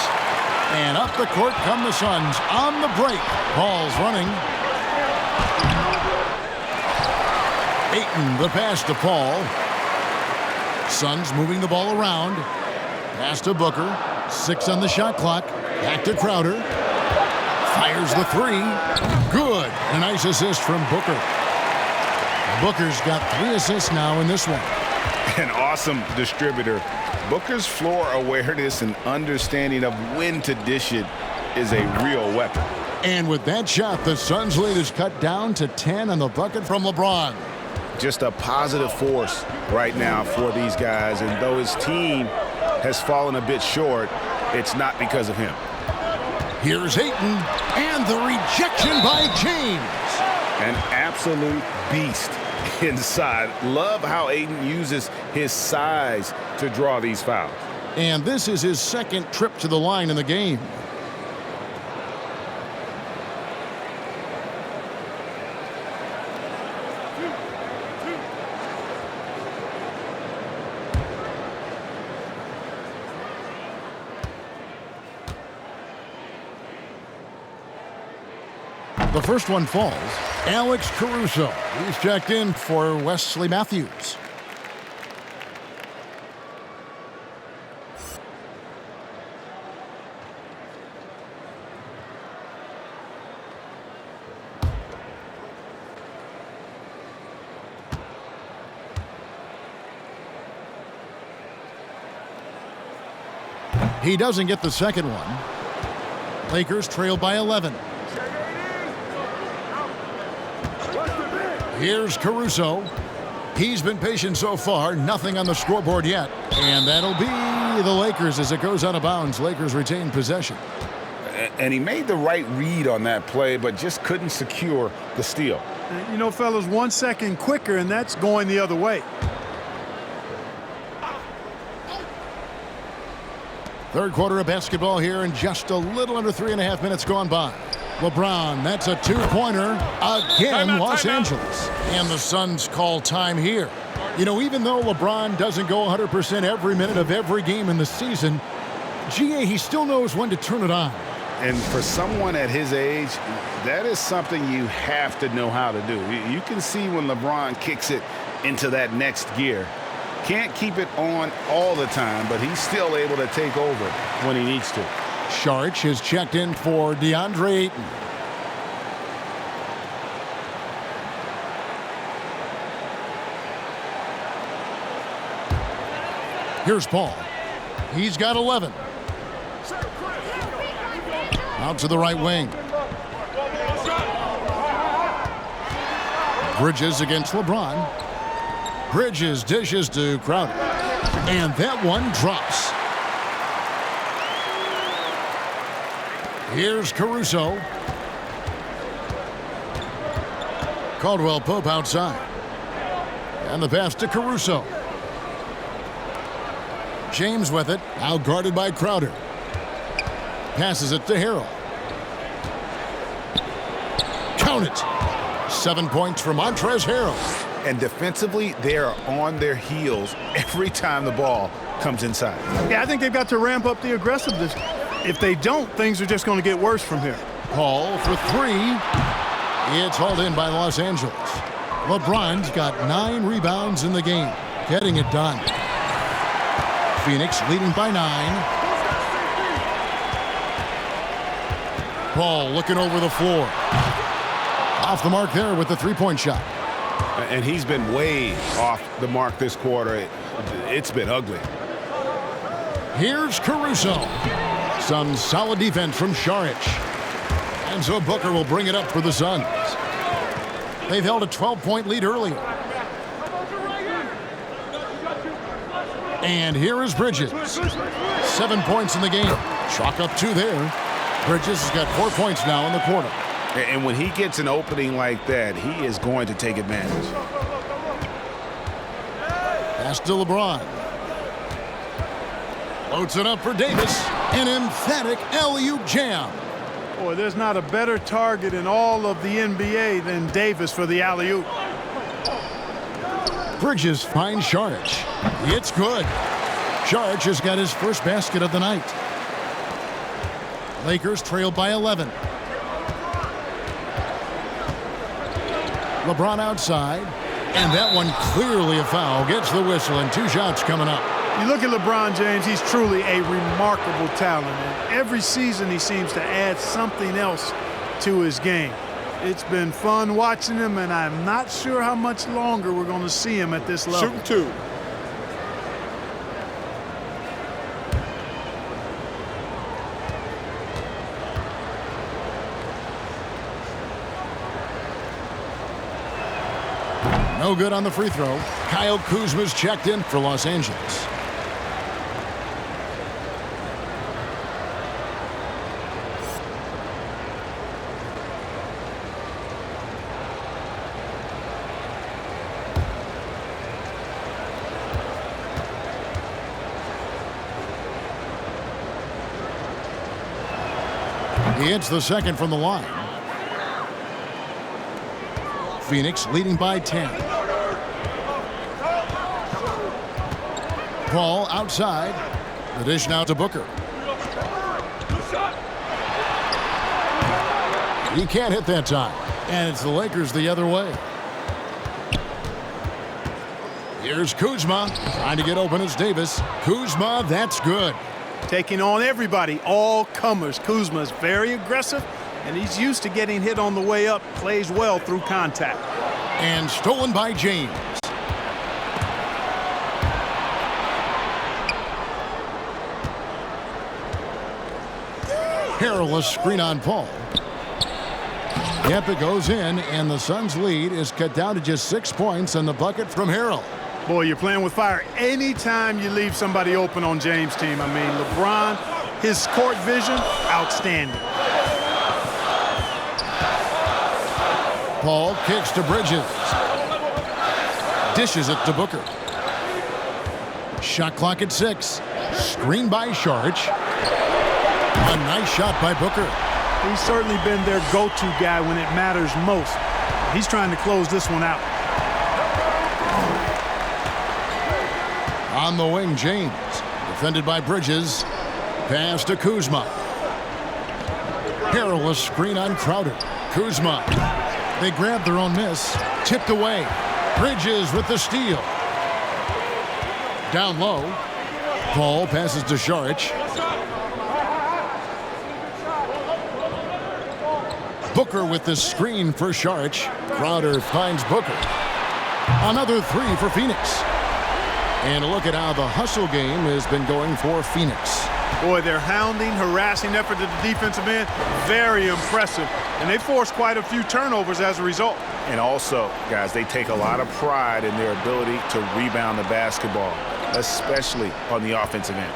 and up the court come the Suns on the break. Paul's running. Ayton, the pass to Paul. Suns moving the ball around. Pass to Booker. 6 on the shot clock. Back to Crowder. Fires the three. Good. A nice assist from Booker. Booker's got 3 assists now in this one. An awesome distributor. Booker's floor awareness and understanding of when to dish it is a real weapon. And with that shot, the Suns' lead is cut down to 10 on the bucket from LeBron. Just a positive force right now for these guys. And though his team has fallen a bit short, it's not because of him. Here's Ayton, and the rejection by James. An absolute beast inside. Love how Ayton uses his size to draw these fouls. And this is his second trip to the line in the game. The first one falls. Alex Caruso. He's checked in for Wesley Matthews. He doesn't get the second one. Lakers trail by 11. Here's Caruso. He's been patient so far. Nothing on the scoreboard yet. And that'll be the Lakers as it goes out of bounds. Lakers retain possession. And he made the right read on that play, but just couldn't secure the steal. You know, fellas, 1 second quicker, and that's going the other way. Third quarter of basketball here, and just a little under 3.5 minutes gone by. LeBron, that's a two-pointer again, Los Angeles. And the Suns call time here. You know, even though LeBron doesn't go 100% every minute of every game in the season, GA, he still knows when to turn it on. And for someone at his age, that is something you have to know how to do. You can see when LeBron kicks it into that next gear. Can't keep it on all the time, but he's still able to take over when he needs to. Sharch is checked in for DeAndre Ayton. Here's Paul. He's got 11. Out to the right wing. Bridges against LeBron. Bridges dishes to Crowder. And that one drops. Here's Caruso. Caldwell Pope outside. And the pass to Caruso. James with it, now guarded by Crowder. Passes it to Harrell. Count it. 7 points for Montrezl Harrell. And defensively, they are on their heels every time the ball comes inside. Yeah, I think they've got to ramp up the aggressiveness. If they don't, things are just going to get worse from here. Paul for three. It's hauled in by Los Angeles. LeBron's got 9 rebounds in the game, getting it done. Phoenix leading by 9. Paul looking over the floor. Off the mark there with the three-point shot. And he's been way off the mark this quarter. It's been ugly. Here's Caruso. Some solid defense from Šarić. And so Booker will bring it up for the Suns. They've held a 12-point lead earlier. And here is Bridges. 7 points in the game. Chalk up 2 there. Bridges has got 4 points now in the quarter. And when he gets an opening like that, he is going to take advantage. Pass to LeBron. Loads it up for Davis. An emphatic alley-oop jam. Boy, there's not a better target in all of the NBA than Davis for the alley-oop. Bridges finds Šarić. It's good. Šarić has got his first basket of the night. Lakers trail by 11. LeBron outside, and that one clearly a foul. Gets the whistle, and 2 shots coming up. You look at LeBron James, he's truly a remarkable talent. And every season he seems to add something else to his game. It's been fun watching him, and I'm not sure how much longer we're going to see him at this level. Shooting 2. No good on the free throw. Kyle Kuzma's checked in for Los Angeles. He hits the second from the line. Phoenix leading by 10. Paul outside. The dish now to Booker. He can't hit that time. And it's the Lakers the other way. Here's Kuzma. Trying to get open as Davis. Kuzma, that's good. Taking on everybody, all comers. Kuzma's very aggressive, and he's used to getting hit on the way up. Plays well through contact. And stolen by James. Perilous screen on Paul. Yep, it goes in, and the Suns' lead is cut down to just 6 points on the bucket from Harrell. Boy, you're playing with fire anytime you leave somebody open on James' team. I mean, LeBron, his court vision, outstanding. Paul kicks to Bridges. Dishes it to Booker. Shot clock at 6. Screen by Šarić. A nice shot by Booker. He's certainly been their go-to guy when it matters most. He's trying to close this one out. On the wing, James. Defended by Bridges. Pass to Kuzma. Perilous screen on Crowder. Kuzma. They grabbed their own miss. Tipped away. Bridges with the steal. Down low. Paul passes to Šarić. Booker with the screen for Šarić. Crowder finds Booker. Another 3 for Phoenix. And a look at how the hustle game has been going for Phoenix. Boy, their hounding, harassing effort at the defensive end, very impressive. And they forced quite a few turnovers as a result. And also, guys, they take a lot of pride in their ability to rebound the basketball, especially on the offensive end.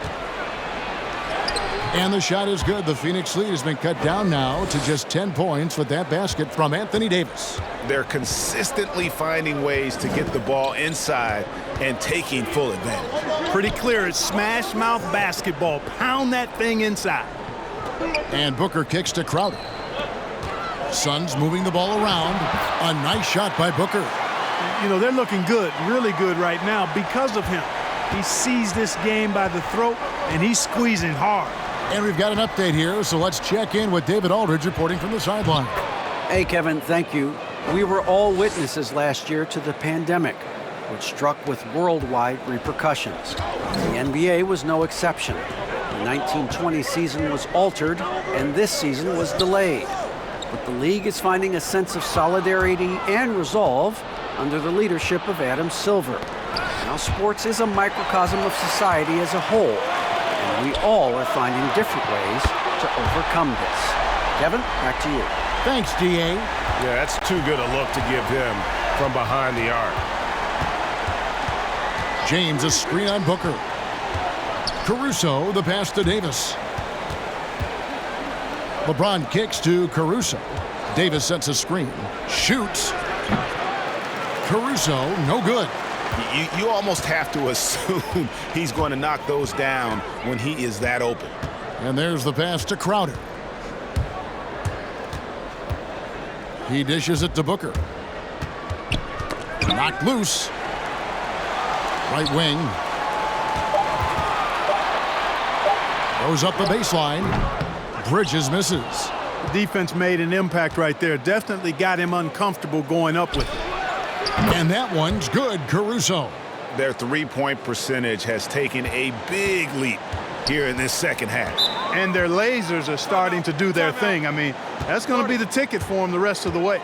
And the shot is good. The Phoenix lead has been cut down now to just 10 points with that basket from Anthony Davis. They're consistently finding ways to get the ball inside and taking full advantage. Pretty clear. It's smash mouth basketball. Pound that thing inside. And Booker kicks to Crowder. Suns moving the ball around. A nice shot by Booker. You know, they're looking good, really good right now because of him. He sees this game by the throat, and he's squeezing hard. And we've got an update here, so let's check in with David Aldridge reporting from the sideline. Hey, Kevin, thank you. We were all witnesses last year to the pandemic, which struck with worldwide repercussions. The NBA was no exception. The 1920 season was altered, and this season was delayed. But the league is finding a sense of solidarity and resolve under the leadership of Adam Silver. Now, sports is a microcosm of society as a whole, and we all are finding different ways to overcome this. Devin, back to you. Thanks, D.A. Yeah, that's too good a look to give him from behind the arc. James, a screen on Booker. Caruso, the pass to Davis. LeBron kicks to Caruso. Davis sets a screen. Shoots. Caruso, no good. You almost have to assume he's going to knock those down when he is that open. And there's the pass to Crowder. He dishes it to Booker. Knocked loose. Right wing. Goes up the baseline. Bridges misses. The defense made an impact right there. Definitely got him uncomfortable going up with it. And that one's good, Caruso. Their three-point percentage has taken a big leap here in this second half. And their lasers are starting to do their thing. I mean, that's going to be the ticket for them the rest of the way.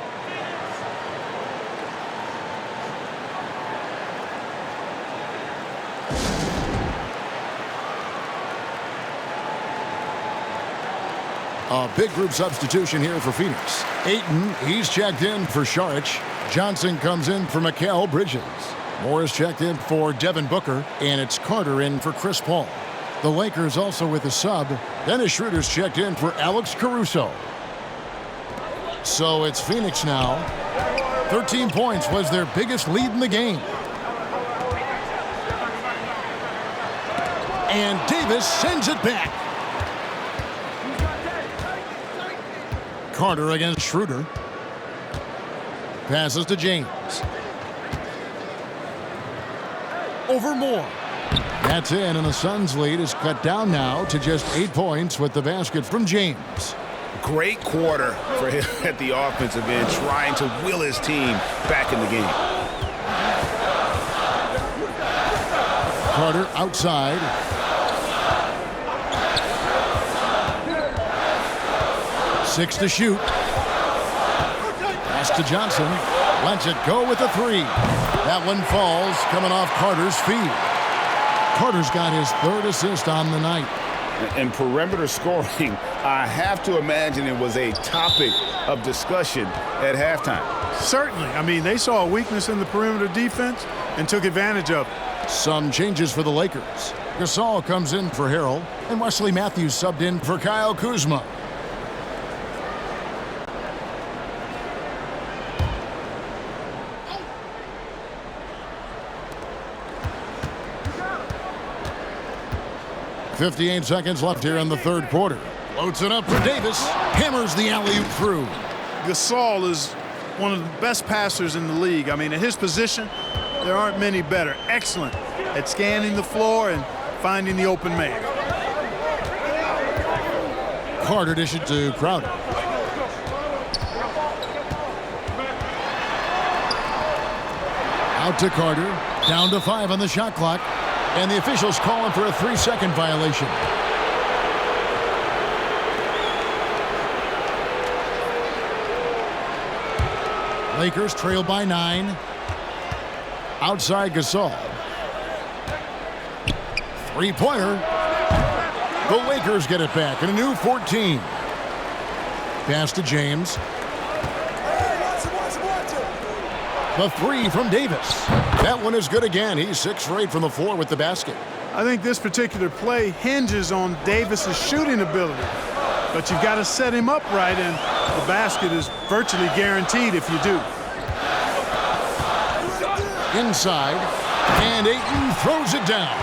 A big group substitution here for Phoenix. Ayton, he's checked in for Saric. Johnson comes in for Mikal Bridges. Morris checked in for Devin Booker, and it's Carter in for Chris Paul. The Lakers also with a sub. Dennis Schroeder's checked in for Alex Caruso. So it's Phoenix now. 13 points was their biggest lead in the game. And Davis sends it back. Carter against Schroeder. Passes to James. Over Moore. That's in, and the Suns' lead is cut down now to just 8 points with the basket from James. Great quarter for him at the offensive end, trying to will his team back in the game. Carter outside. Six to shoot. Pass to Johnson. Lets it go with a three. That one falls, coming off Carter's feet. Carter's got his third assist on the night. And perimeter scoring, I have to imagine it was a topic of discussion at halftime. Certainly. I mean, they saw a weakness in the perimeter defense and took advantage of it. Some changes for the Lakers. Gasol comes in for Harrell, and Wesley Matthews subbed in for Kyle Kuzma. .58 seconds left here in the third quarter. Floats it up for Davis. Hammers the alley-oop through. Gasol is one of the best passers in the league. I mean, at his position, there aren't many better. Excellent at scanning the floor and finding the open man. Carter dishes it to Crowder. Out to Carter. Down to 5 on the shot clock. And the officials calling for a 3-second violation. Lakers trail by 9. Outside Gasol. Three-pointer. The Lakers get it back in a new 14. Pass to James. The three from Davis. That one is good again. He's 6 for 8 from the floor with the basket. I think this particular play hinges on Davis's shooting ability. But you've got to set him up right, and the basket is virtually guaranteed if you do. Inside, and Ayton throws it down.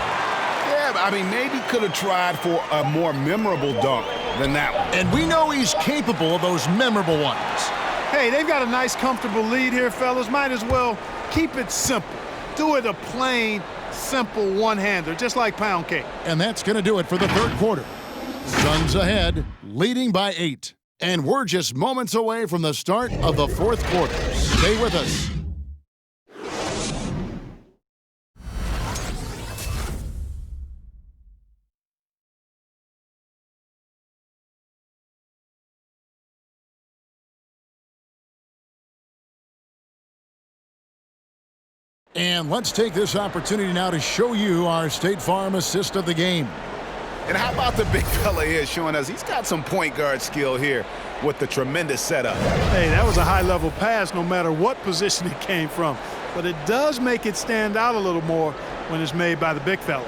Yeah, I mean, maybe could have tried for a more memorable dunk than that one. And we know he's capable of those memorable ones. Hey, they've got a nice, comfortable lead here, fellas. Might as well keep it simple. Do it a plain, simple one-hander, just like pound cake. And that's going to do it for the third quarter. Suns ahead, leading by 8. And we're just moments away from the start of the fourth quarter. Stay with us. And let's take this opportunity now to show you our State Farm assist of the game. And how about the big fella here showing us he's got some point guard skill here with the tremendous setup. Hey, that was a high-level pass no matter what position it came from. But it does make it stand out a little more when it's made by the big fella.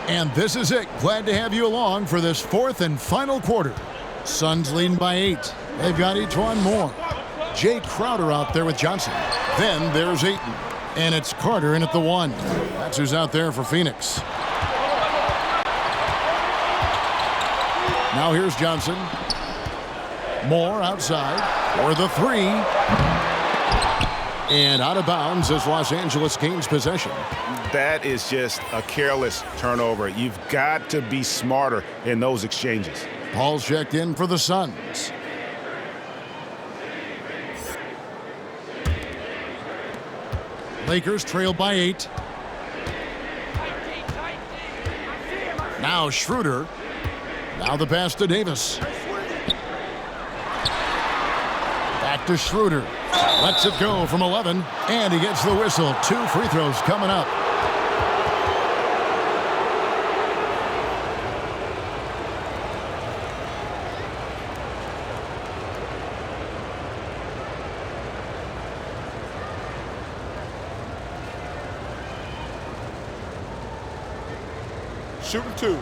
And this is it. Glad to have you along for this fourth and final quarter. Suns leading by 8. They've got each one more. Jay Crowder out there with Johnson. Then there's Ayton. And it's Carter in at the 1. That's who's out there for Phoenix. Now here's Johnson. Moore outside for the 3. And out of bounds as Los Angeles gains possession. That is just a careless turnover. You've got to be smarter in those exchanges. Paul's checked in for the Suns. Lakers trail by 8. Now Schroeder. Now the pass to Davis. Back to Schroeder. Lets it go from 11. And he gets the whistle. 2 free throws coming up. Shooting 2.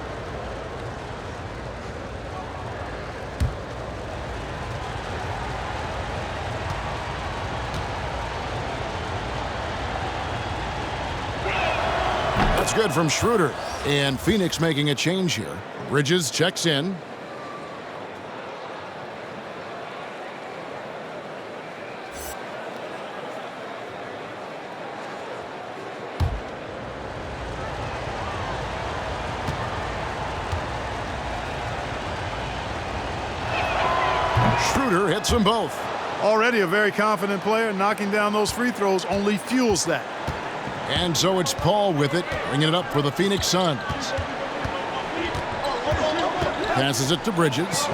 That's good from Schroeder. And Phoenix making a change here. Bridges checks in. Schroeder hits them both. Already a very confident player. Knocking down those free throws only fuels that. And so it's Paul with it, bringing it up for the Phoenix Suns. Passes it to Bridges.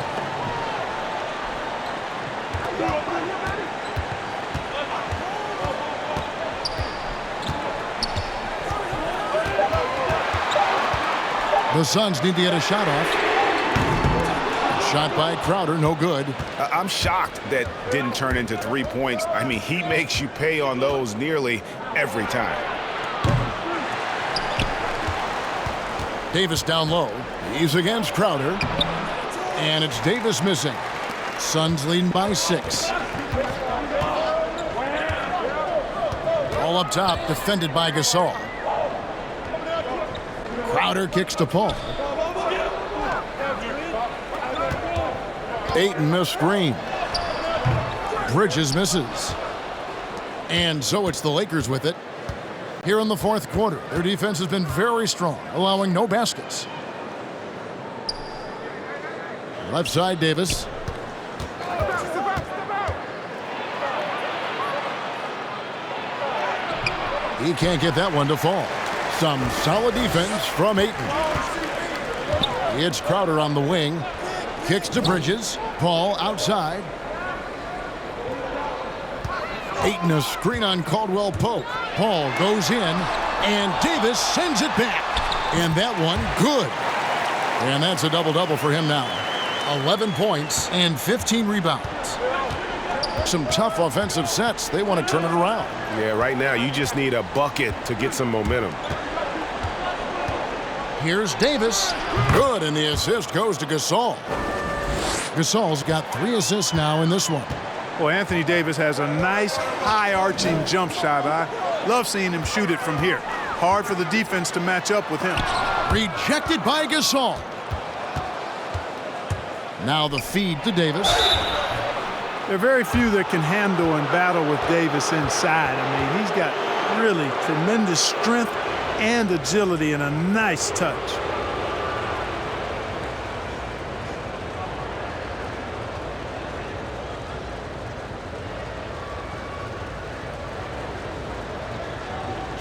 The Suns need to get a shot off. Shot by Crowder, no good. I'm shocked that didn't turn into 3 points. I mean, he makes you pay on those nearly every time. Davis down low. He's against Crowder. And it's Davis missing. Suns leading by 6. All up top, defended by Gasol. Crowder kicks to Paul. Ayton missed screen. Bridges misses. And so it's the Lakers with it. Here in the fourth quarter, their defense has been very strong, allowing no baskets. Left side, Davis. He can't get that one to fall. Some solid defense from Ayton. It's Crowder on the wing. Kicks to Bridges. Paul outside. Ayton a screen on Caldwell Pope. Paul goes in, And Davis sends it back. And that one, good. And that's a double-double for him now. 11 points and 15 rebounds. Some tough offensive sets. They want to turn it around. Yeah, right now you just need a bucket to get some momentum. Here's Davis. Good, and the assist goes to Gasol. Gasol's got 3 assists now in this one. Well, Anthony Davis has a nice high-arching jump shot. I love seeing him shoot it from here. Hard for the defense to match up with him. Rejected by Gasol. Now the feed to Davis. There are very few that can handle and battle with Davis inside. I mean, he's got really tremendous strength and agility and a nice touch.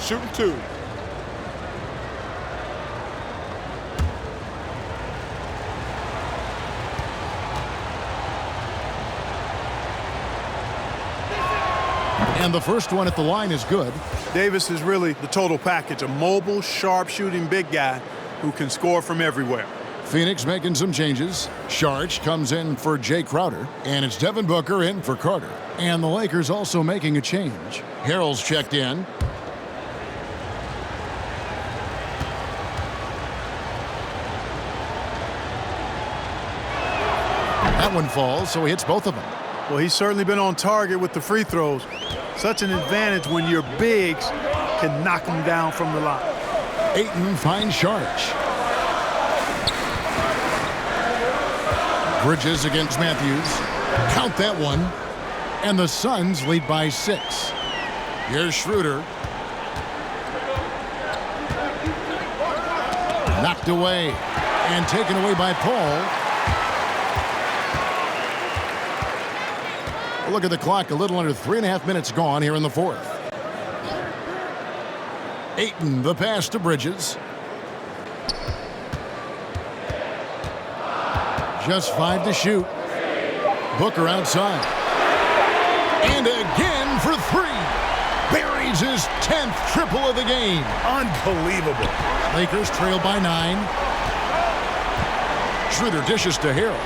Shooting 2. And the first one at the line is good. Davis is really the total package, a mobile, sharp-shooting big guy who can score from everywhere. Phoenix making some changes. Sharch comes in for Jay Crowder, and it's Devin Booker in for Carter. And the Lakers also making a change. Harrell's checked in. That one falls, so he hits both of them. Well, he's certainly been on target with the free throws. Such an advantage when your bigs can knock them down from the line. Ayton finds Sharch. Bridges against Matthews. Count that one. And the Suns lead by 6. Here's Schroeder. Knocked away and taken away by Paul. Look at the clock, a little under 3.5 minutes gone here in the 4th. Ayton, the pass to Bridges. Just 5 to shoot. Booker outside. And again for 3. Buries his 10th triple of the game. Unbelievable. Lakers trail by 9. Schroeder dishes to Harrell.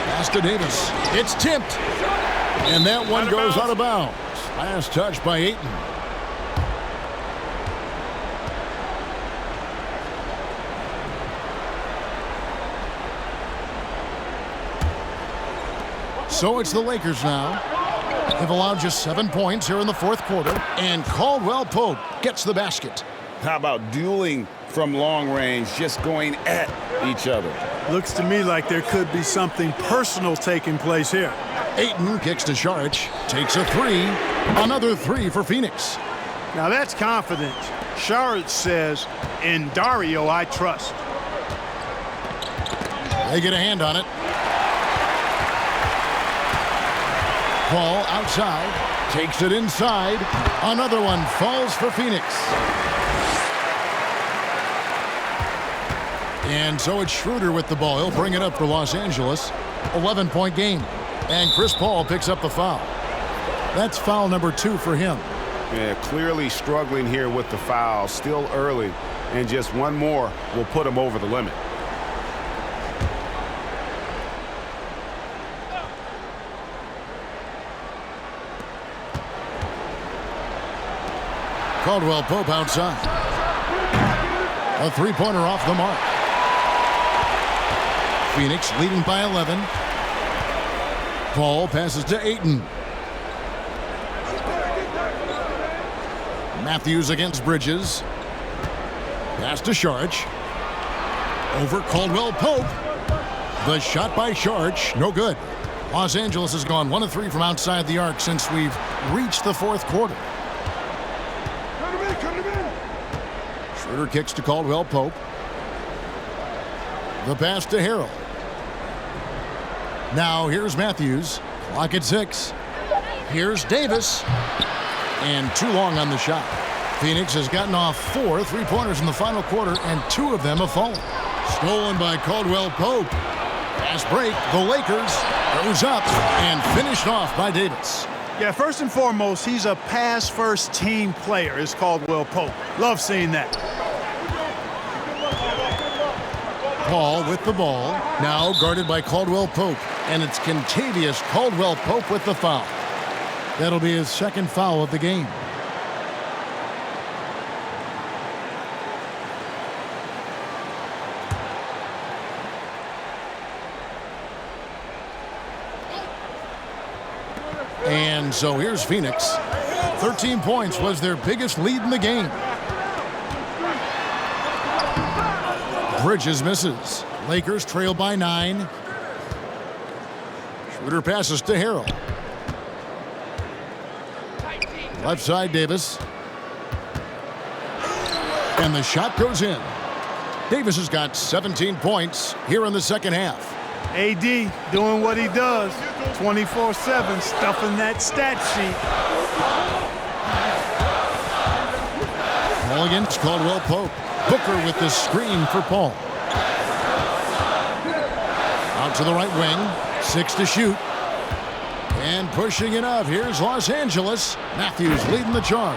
Pass to Davis. It's tipped. And that one goes out of bounds. Last touch by Ayton. So it's the Lakers now. They've allowed just 7 points here in the 4th quarter. And Caldwell Pope gets the basket. How about dueling from long range, just going at each other? Looks to me like there could be something personal taking place here. Ayton kicks to Sharch, takes a 3. Another 3 for Phoenix. Now that's confidence. Sharch says, "In Dario, I trust." They get a hand on it. Paul outside, takes it inside. Another one falls for Phoenix. And so it's Schroeder with the ball. He'll bring it up for Los Angeles. 11-point game. And Chris Paul picks up the foul. That's foul number 2 for him. Yeah, clearly struggling here with the foul. Still early. And just one more will put him over the limit. Caldwell Pope outside. A 3-pointer off the mark. Phoenix leading by 11. Paul passes to Ayton. Matthews against Bridges. Pass to Sharch. Over Caldwell Pope. The shot by Sharch, no good. Los Angeles has gone 1 of 3 from outside the arc since we've reached the 4th quarter. Schroeder kicks to Caldwell Pope. The pass to Harrell. Now here's Matthews. Clock at 6. Here's Davis. And too long on the shot. Phoenix has gotten off 4 3-pointers in the final quarter, and 2 of them have fallen. Stolen by Caldwell Pope. Fast break. The Lakers goes up and finished off by Davis. Yeah, first and foremost, he's a pass-first team player, is Caldwell Pope. Love seeing that. Paul with the ball, now guarded by Caldwell Pope, and it's Kentavious Caldwell Pope with the foul. That'll be his second foul of the game. And so here's Phoenix. 13 points was their biggest lead in the game. Bridges misses. Lakers trail by 9. Schroeder passes to Harrell. Left side, Davis. And the shot goes in. Davis has got 17 points here in the second half. AD doing what he does, 24/7, stuffing that stat sheet. Paul against Caldwell Pope. Booker with the screen for Paul. Out to the right wing. 6 to shoot. And pushing it up. Here's Los Angeles. Matthews leading the charge.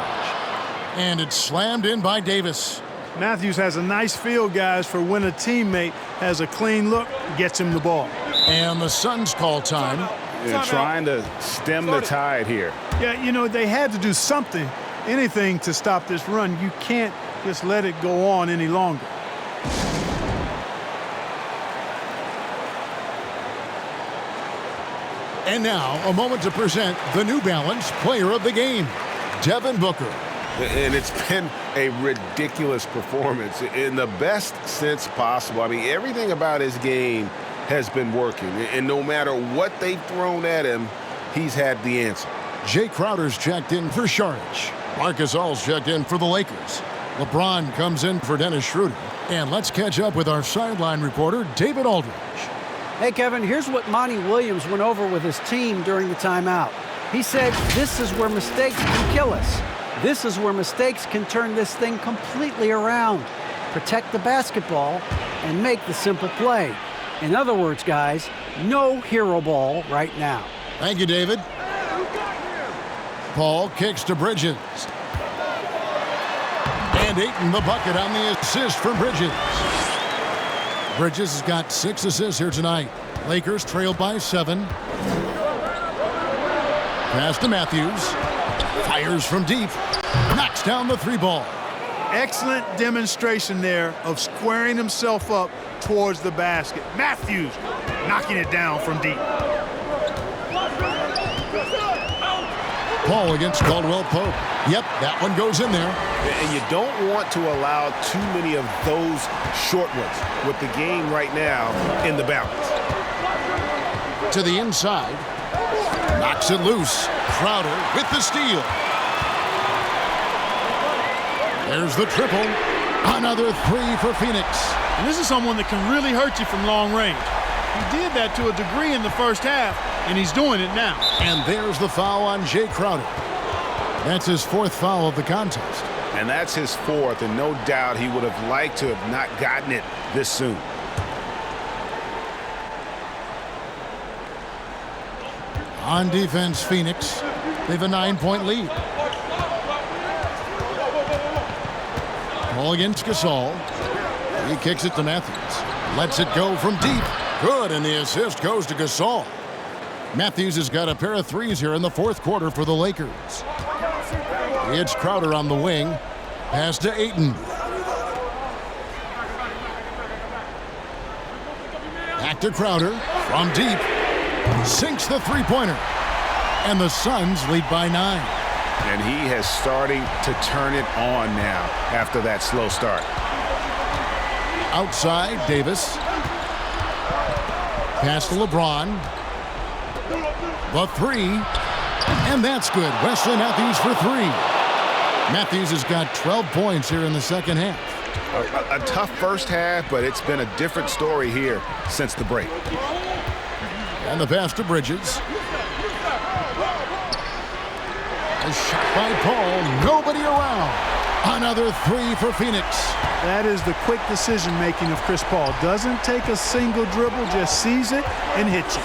And it's slammed in by Davis. Matthews has a nice feel, guys, for when a teammate has a clean look, gets him the ball. And the Suns call time. Yeah, trying to stem the tide here. Yeah, you know, they had to do something, anything to stop this run. You can't just let it go on any longer. And now, a moment to present the New Balance Player of the Game, Devin Booker. And it's been a ridiculous performance in the best sense possible. I mean, everything about his game has been working. And no matter what they've thrown at him, he's had the answer. Jay Crowder's checked in for Saric. Marc Gasol's checked in for the Lakers. LeBron comes in for Dennis Schroeder. And let's catch up with our sideline reporter, David Aldridge. Hey, Kevin, here's what Monty Williams went over with his team during the timeout. He said, this is where mistakes can kill us. This is where mistakes can turn this thing completely around. Protect the basketball and make the simple play. In other words, guys, no hero ball right now. Thank you, David. Paul kicks to Bridges. And Ayton the bucket on the assist for Bridges. Bridges has got 6 assists here tonight. Lakers trail by 7. Pass to Matthews. Fires from deep. Knocks down the 3 ball. Excellent demonstration there of squaring himself up towards the basket. Matthews knocking it down from deep. Paul against Caldwell Pope. Yep, that one goes in there. And you don't want to allow too many of those short ones with the game right now in the balance. To the inside. Knocks it loose. Crowder with the steal. There's the triple. Another 3 for Phoenix. And this is someone that can really hurt you from long range. He did that to a degree in the first half, and he's doing it now. And there's the foul on Jay Crowder. That's his 4th foul of the contest. And that's his 4th, and no doubt he would have liked to have not gotten it this soon. On defense, Phoenix. They have a 9-point lead. Paul against Gasol. He kicks it to Matthews. Lets it go from deep. Good, and the assist goes to Gasol. Matthews has got a pair of 3s here in the 4th quarter for the Lakers. It's Crowder on the wing. Pass to Ayton. Back to Crowder from deep. Sinks the 3-pointer. And the Suns lead by 9. And he has starting to turn it on now after that slow start. Outside, Davis. Pass to LeBron. The 3. And that's good. Wesley Matthews for 3. Matthews has got 12 points here in the second half. A tough first half, but it's been a different story here since the break. And the pass to Bridges. A shot by Paul. Nobody around. Another 3 for Phoenix. That is the quick decision-making of Chris Paul. Doesn't take a single dribble, just sees it and hits it.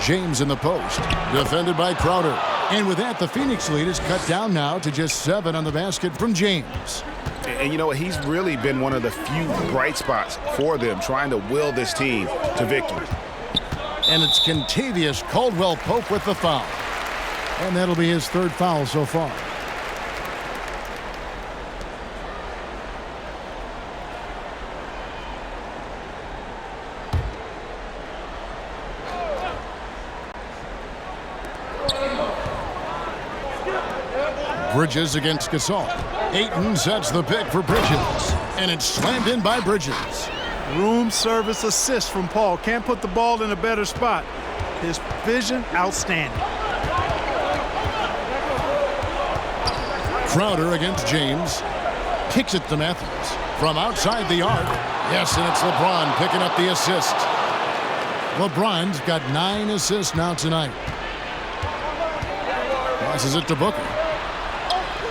James in the post. Defended by Crowder. And with that, the Phoenix lead is cut down now to just 7 on the basket from James. And you know what? He's really been one of the few bright spots for them, trying to will this team to victory. And it's Kentavious Caldwell-Pope with the foul. And that'll be his 3rd foul so far. Bridges against Gasol. Ayton sets the pick for Bridges. And it's slammed in by Bridges. Room service assist from Paul. Can't put the ball in a better spot. His vision, outstanding. Crowder against James. Kicks it to Matthews. From outside the arc. Yes, and it's LeBron picking up the assist. LeBron's got 9 assists now tonight. Passes it to Booker.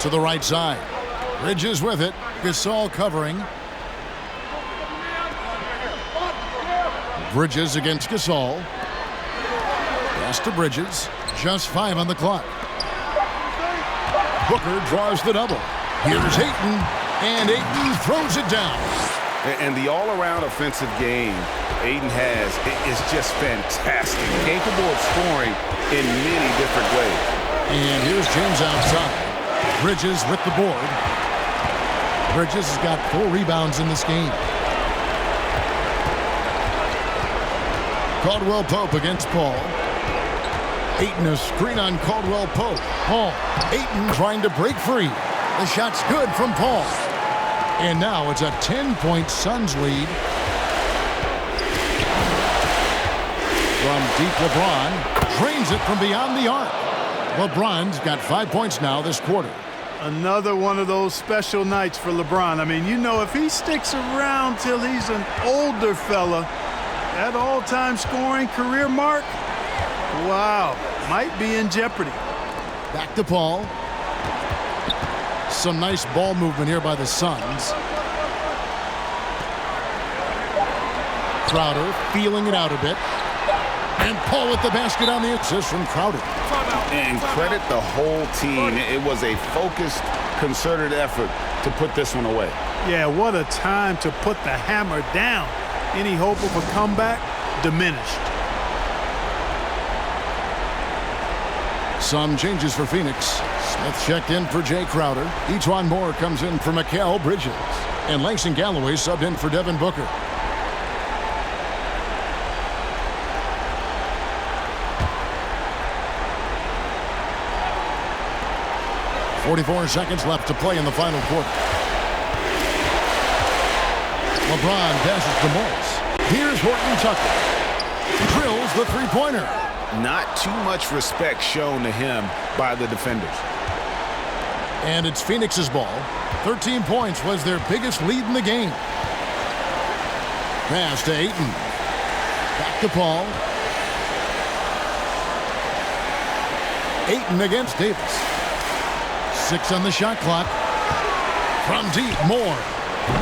To the right side. Bridges with it. Gasol covering. Bridges against Gasol. Pass to Bridges. Just 5 on the clock. Booker draws the double. Here's Ayton. And Ayton throws it down. And the all-around offensive game Ayton has is just fantastic. Capable of scoring in many different ways. And here's James outside. Bridges with the board. Bridges has got 4 rebounds in this game. Caldwell-Pope against Paul. Ayton a screen on Caldwell-Pope. Paul. Ayton trying to break free. The shot's good from Paul. And now it's a 10-point Suns lead. From deep, LeBron drains it from beyond the arc. LeBron's got 5 points now this quarter. Another one of those special nights for LeBron. I mean, you know, if he sticks around till he's an older fella, that all-time scoring career mark, wow, might be in jeopardy. Back to Paul. Some nice ball movement here by the Suns. Crowder feeling it out a bit. And Paul with the basket on the assist from Crowder. And credit the whole team. It was a focused, concerted effort to put this one away. Yeah, what a time to put the hammer down. Any hope of a comeback diminished. Some changes for Phoenix. Smith checked in for Jay Crowder. Etuan Moore comes in for Mikal Bridges. And Langston Galloway subbed in for Devin Booker. .44 seconds left to play in the final quarter. LeBron passes to Morris. Here's Horton Tucker. Drills the three-pointer. Not too much respect shown to him by the defenders. And it's Phoenix's ball. 13 points was their biggest lead in the game. Pass to Ayton. Back to Paul. Ayton against Davis. 6 on the shot clock. From deep, Moore.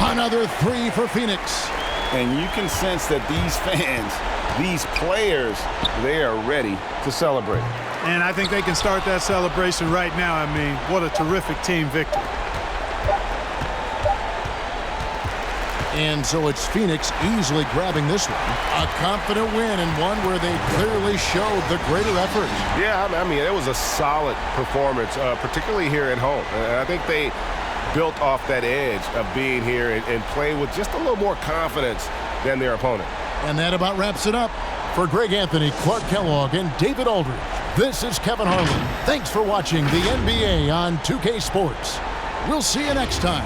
Another 3 for Phoenix. And you can sense that these fans, these players, they are ready to celebrate. And I think they can start that celebration right now. I mean, what a terrific team victory. And so it's Phoenix easily grabbing this one. A confident win and one where they clearly showed the greater effort. Yeah, I mean, it was a solid performance, particularly here at home. I think they built off that edge of being here and played with just a little more confidence than their opponent. And that about wraps it up. For Greg Anthony, Clark Kellogg, and David Aldridge, this is Kevin Harlan. Thanks for watching the NBA on 2K Sports. We'll see you next time.